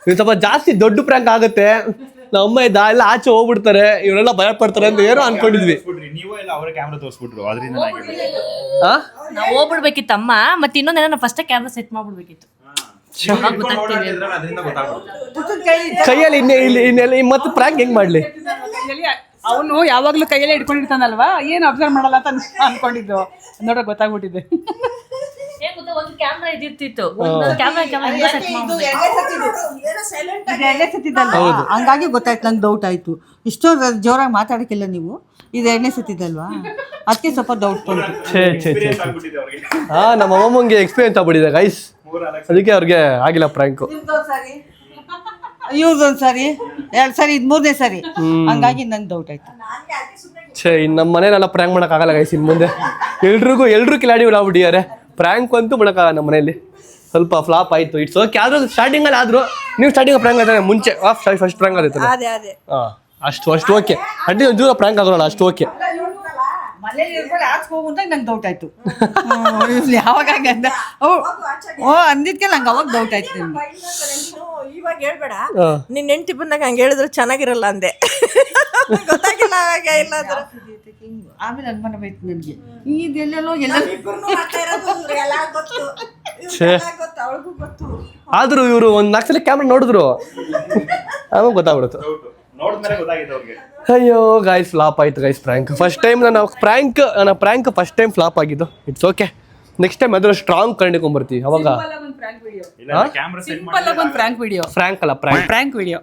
ಇದು ಸ್ವಲ್ಪ ಜಾಸ್ತಿ ದೊಡ್ಡ ಪ್ರ್ಯಾಂಕ್ ಆಗುತ್ತೆ. ನಮ್ಮ ಅಮ್ಮ ಇದ್ದ ಎಲ್ಲ ಆಚೆ ಹೋಗ್ಬಿಡ್ತಾರೆ, ಇವರೆಲ್ಲ ಭಯ ಪಡ್ತಾರೆ ಅಂತ ಏನೋ ಅನ್ಕೊಂಡಿದ್ವಿ. ನೀವು ಎಲ್ಲ ಅವರ ಕ್ಯಾಮ್ರಾ ತೋರಿಸ್ಬಿಟ್ರು, ಅದರಿಂದ ನಾವು ಹೋಗ್ಬಿಡ್ಬೇಕಿತ್ತಮ್ಮ. ಮತ್ತೆ ಇನ್ನೊಂದೇನೋ ಫಸ್ಟ್ ಕ್ಯಾಮ್ರಾ ಸೆಟ್ ಮಾಡ್ಬಿಡ್ಬೇಕಿತ್ತು. ಅದರಿಂದ ಗೊತ್ತಾಗ್ಬಿಟ್ಟು ಕೈಯಲ್ಲಿ ಇನ್ನೆಲ್ಲ ಮತ್ತೆ ಪ್ರ್ಯಾಂಕ್ ಹೆಂಗ್ ಮಾಡ್ಲಿ? ಅವನು ಯಾವಾಗ್ಲೂ ಕೈಯಲ್ಲೇ ಇಟ್ಕೊಂಡಿರ್ತಾನಲ್ವಾ, ಏನು ಅಬ್ಸರ್ವ್ ಮಾಡಲ್ಲ ಅಂತ ಅನ್ಕೊಂಡಿದ್ದು. ನೋಡ್ರೆ ಗೊತ್ತಾಗ್ಬಿಟ್ಟಿದೆ. ಒಂದು ಕ್ಯಾಮ್ರಾ ಇದಿರ್ತಿತ್ತು, ಕ್ಯಾಮ್ರಾ ಹಂಗಾಗಿ ಗೊತ್ತಾಯ್ತು, ನಂಗೆ ಡೌಟ್ ಆಯ್ತು. ಇಷ್ಟೋ ಜೋರಾಗಿ ಮಾತಾಡಕ್ಕಿಲ್ಲ ನೀವು, ಇದು 2ನೇ ಸತಿದಲ್ವಾ, ಅದಕ್ಕೆ ಸ್ವಲ್ಪ ಡೌಟ್ ಬಂತು. ಆಗ್ಬಿಟ್ಟಿದೆ ಅವ್ರಿಗೆ. ಹಾ ನಮ್ಮ ಅಮ್ಮಂಗೆ ಎಕ್ಸ್ಪೀರಿಯನ್ಸ್ ಆಗ್ಬಿಟ್ಟಿದೆ ಗೈಸ್, ಅದಕ್ಕೆ ಅವ್ರಿಗೆ ಆಗಿಲ್ಲ ಪ್ರ್ಯಾಂಕು. ಇವ್ರದೊಂದು ಸರಿ, 2 ಸರಿ, ಇದು 3ನೇ ಸರಿ, ಹಂಗಾಗಿ ನಂಗೆ ಡೌಟ್ ಆಯ್ತು. ಇನ್ನು ನಮ್ಮ ಮನೇಲೆಲ್ಲ ಪ್ರ್ಯಾಂಕ್ ಮಾಡೋಕ್ಕಾಗಲ್ಲ ಗೈಸ್. ಇನ್ನು ಮುಂದೆ ಎಲ್ರೂ ಕಿಲಾಡಿ ಆಗ್ಬಿಟ್ಟಿದ್ದಾರೆ. ಪ್ರ್ಯಾಂಕ್ ಅಂತೂ ಮಾಡೋಕ್ಕಾಗಲ್ಲ ನಮ್ಮ ಮನೇಲಿ. ಸ್ವಲ್ಪ ಫ್ಲಾಪ್ ಆಯಿತು, ಇಟ್ಸ್ ಓಕೆ. ಆದರೂ ಸ್ಟಾರ್ಟಿಂಗಲ್ಲಿ ಆದರೂ ನೀವು ಸ್ಟಾರ್ಟಿಂಗ್ ಪ್ರ್ಯಾಂಕ್ ಆಯ್ತಾನೆ, ಮುಂಚೆ ಫಸ್ಟ್ ಪ್ರ್ಯಾಂಕ್ ಆಗುತ್ತೆ. ಹಾಂ ಅಷ್ಟು ಓಕೆ. ಅಡ್ಡಿ ಒಂಚೂರು ಪ್ರ್ಯಾಂಕ್ ಆಗೋಲ್ಲ, ಅಷ್ಟು ಓಕೆ. ಮನೇಲಿ ಇರ್ಕೊಂಡು ಆಚೆ ಹೋಗುಂತ ನಂಗೆ ಡೌಟ್ ಆಯ್ತು. ಯಾವಾಗ ಅಂದ ಅಂದಿದ್ಕೆ ನಂಗೆ ಅವಾಗ ಡೌಟ್ ಆಯ್ತು. ಇವಾಗ ಹೇಳ್ಬೇಡ, ನಿನ್ನ ಹೆಂಡತಿ ಬಂದಾಗ ಹಂಗೆ ಹೇಳಿದ್ರು ಚೆನ್ನಾಗಿರಲ್ಲ ಅಂದೆ. ಗೊತ್ತಾಗಿಲ್ಲ ಅವಾಗ. ಇಲ್ಲಾಂದ್ರೆ ಆಮೇಲೆ ಅನುಮಾನ ಬೈತು ನನಗೆ, ಇದೆಲ್ಲೆಲ್ಲೋ ಆದರೂ ಇವರು ಒಂದು 4 ಸಲ ಕ್ಯಾಮ್ರಾ ನೋಡಿದ್ರು, ಆಮೇಲೆ ಗೊತ್ತಾಗ್ಬಿಡುತ್ತೆ. ನೋಡಿದ್ಮೇಲೆ ಗೊತ್ತಾಗಿದೆ ಅವ್ರಿಗೆ. ಅಯ್ಯೋ ಗೈಸ್ ಫ್ಲಾಪ್ ಆಯ್ತು ಗೈಸ್ ಪ್ರ್ಯಾಂಕ್. ಫಸ್ಟ್ ಟೈಮ್ ನನ್ನ ಪ್ರ್ಯಾಂಕ್ ಫಸ್ಟ್ ಟೈಮ್ ಫ್ಲಾಪ್ ಆಗಿದ್ದು. ಇಟ್ಸ್ ಓಕೆ, ನೆಕ್ಸ್ಟ್ ಟೈಮ್ ಅದ್ರ ಸ್ಟ್ರಾಂಗ್ ಕಂಡಿಕೊಂಡ್ಬರ್ತೀವಿ ಅವಾಗ ಇಲ್ಲ ಕ್ಯಾಮ್ರಾ ಸೆಟ್ ಮಾಡಿ ಒಂದು ಫ್ರ್ಯಾಂಕ್ ವಿಡಿಯೋ ಫ್ರ್ಯಾಂಕ್ ಅಲ್ಲ prank frank video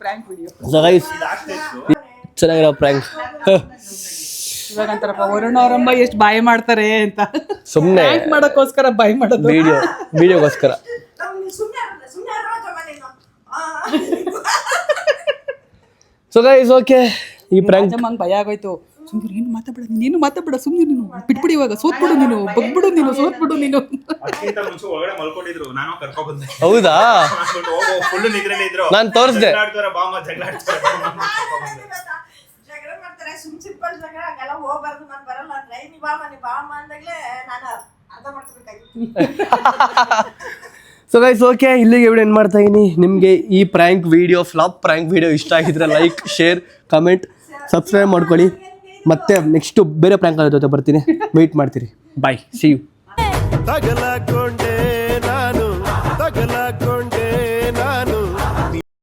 frank video so guys ಚೆನ್ನಾಗಿರೋ ಪ್ರ್ಯಾಂಕ್ ಇವಾಗ ಅಂತಾರಪ್ಪ ವರುಣ ಅವರಮ್ಮ ಎಷ್ಟು ಬಾಯಿ ಮಾಡ್ತಾರೆ ಅಂತ ಸುಮ್ಮನೆ ಪ್ರ್ಯಾಂಕ್ ಮಾಡೋಕ್ಕೋಸ್ಕರ ಬಾಯಿ ಮಾಡೋದು ವಿಡಿಯೋಗೋಸ್ಕರ ಸೊ ಗೈಸ್ ಓಕೆ ಈ ಪ್ರ್ಯಾಂಕ್ ರಾಜಮ್ಮಂಗೆ ಭಯ ಆಗೋಯ್ತು ಸುಮ್ಮನೆ ನೀನು ಮಾತಾಡ್ಬೇಡ ಸುಮ್ಮನೆ ನೀನು ಬಿಟ್ಬಿಡಿ ಇವಾಗ ಸೋತ್ಬಿಡು ನೀನು ಬಗ್ಬಿಡು ನೀನು ಸೋತ್ಬಿಡು ನೀನು ಅದಕ್ಕಿಂತ ಮುಂಚೆ ಒಳಗಡೆ ಮಲ್ಕೊಂಡಿದ್ರು ನಾನು ಕರ್ಕೊಂಡ್ ಬಂದೆ ಹೌದಾ ಫುಲ್ ನಿದ್ರೆಲಿ ಇದ್ರು ನಾನು ತೋರಿಸ್ದೆ ಜಗಳ ಬಾಮ ಜಗಳ ಆಡ್ತಾರೆ ಜಗಳ ಮಾಡ್ತಾರೆ ಸಿಂಪಲ್ ಜಗಳ ಹಂಗೆಲ್ಲ ಹೋಗ್ಬಾರ್ದು ನಾನು ಬರಲ್ಲ ಅಂದ್ರೆ ನೀ ಬಾಮ ಅಂದಾಗ್ಲೇ ನಾನು ಅರ್ಥ ಮಾಡ್ಕೋಬೇಕಾಗಿತ್ತು. ಸೊ ಗೈಸ್ ಓಕೆ ಇಲ್ಲಿಗೆ ವಿಡಿಯೋ ಏನು ಮಾಡ್ತಾ ಇದೀನಿ. ನಿಮಗೆ ಈ prank video flop prank video ಇಷ್ಟ ಆಗಿದ್ರೆ ಲೈಕ್ ಶೇರ್ ಕಮೆಂಟ್ ಸಬ್ಸ್ಕ್ರೈಬ್ ಮಾಡ್ಕೊಳ್ಳಿ. ಮತ್ತೆ ನೆಕ್ಸ್ಟು ಬೇರೆ ಪ್ರ್ಯಾಂಕ್ ಜೊತೆ ಬರ್ತೀನಿ. ವೆಯ್ಟ್ ಮಾಡ್ತೀರಿ. ಬಾಯ್, ಸಿ ಯು. ತಗಲಕೊಂಡೆ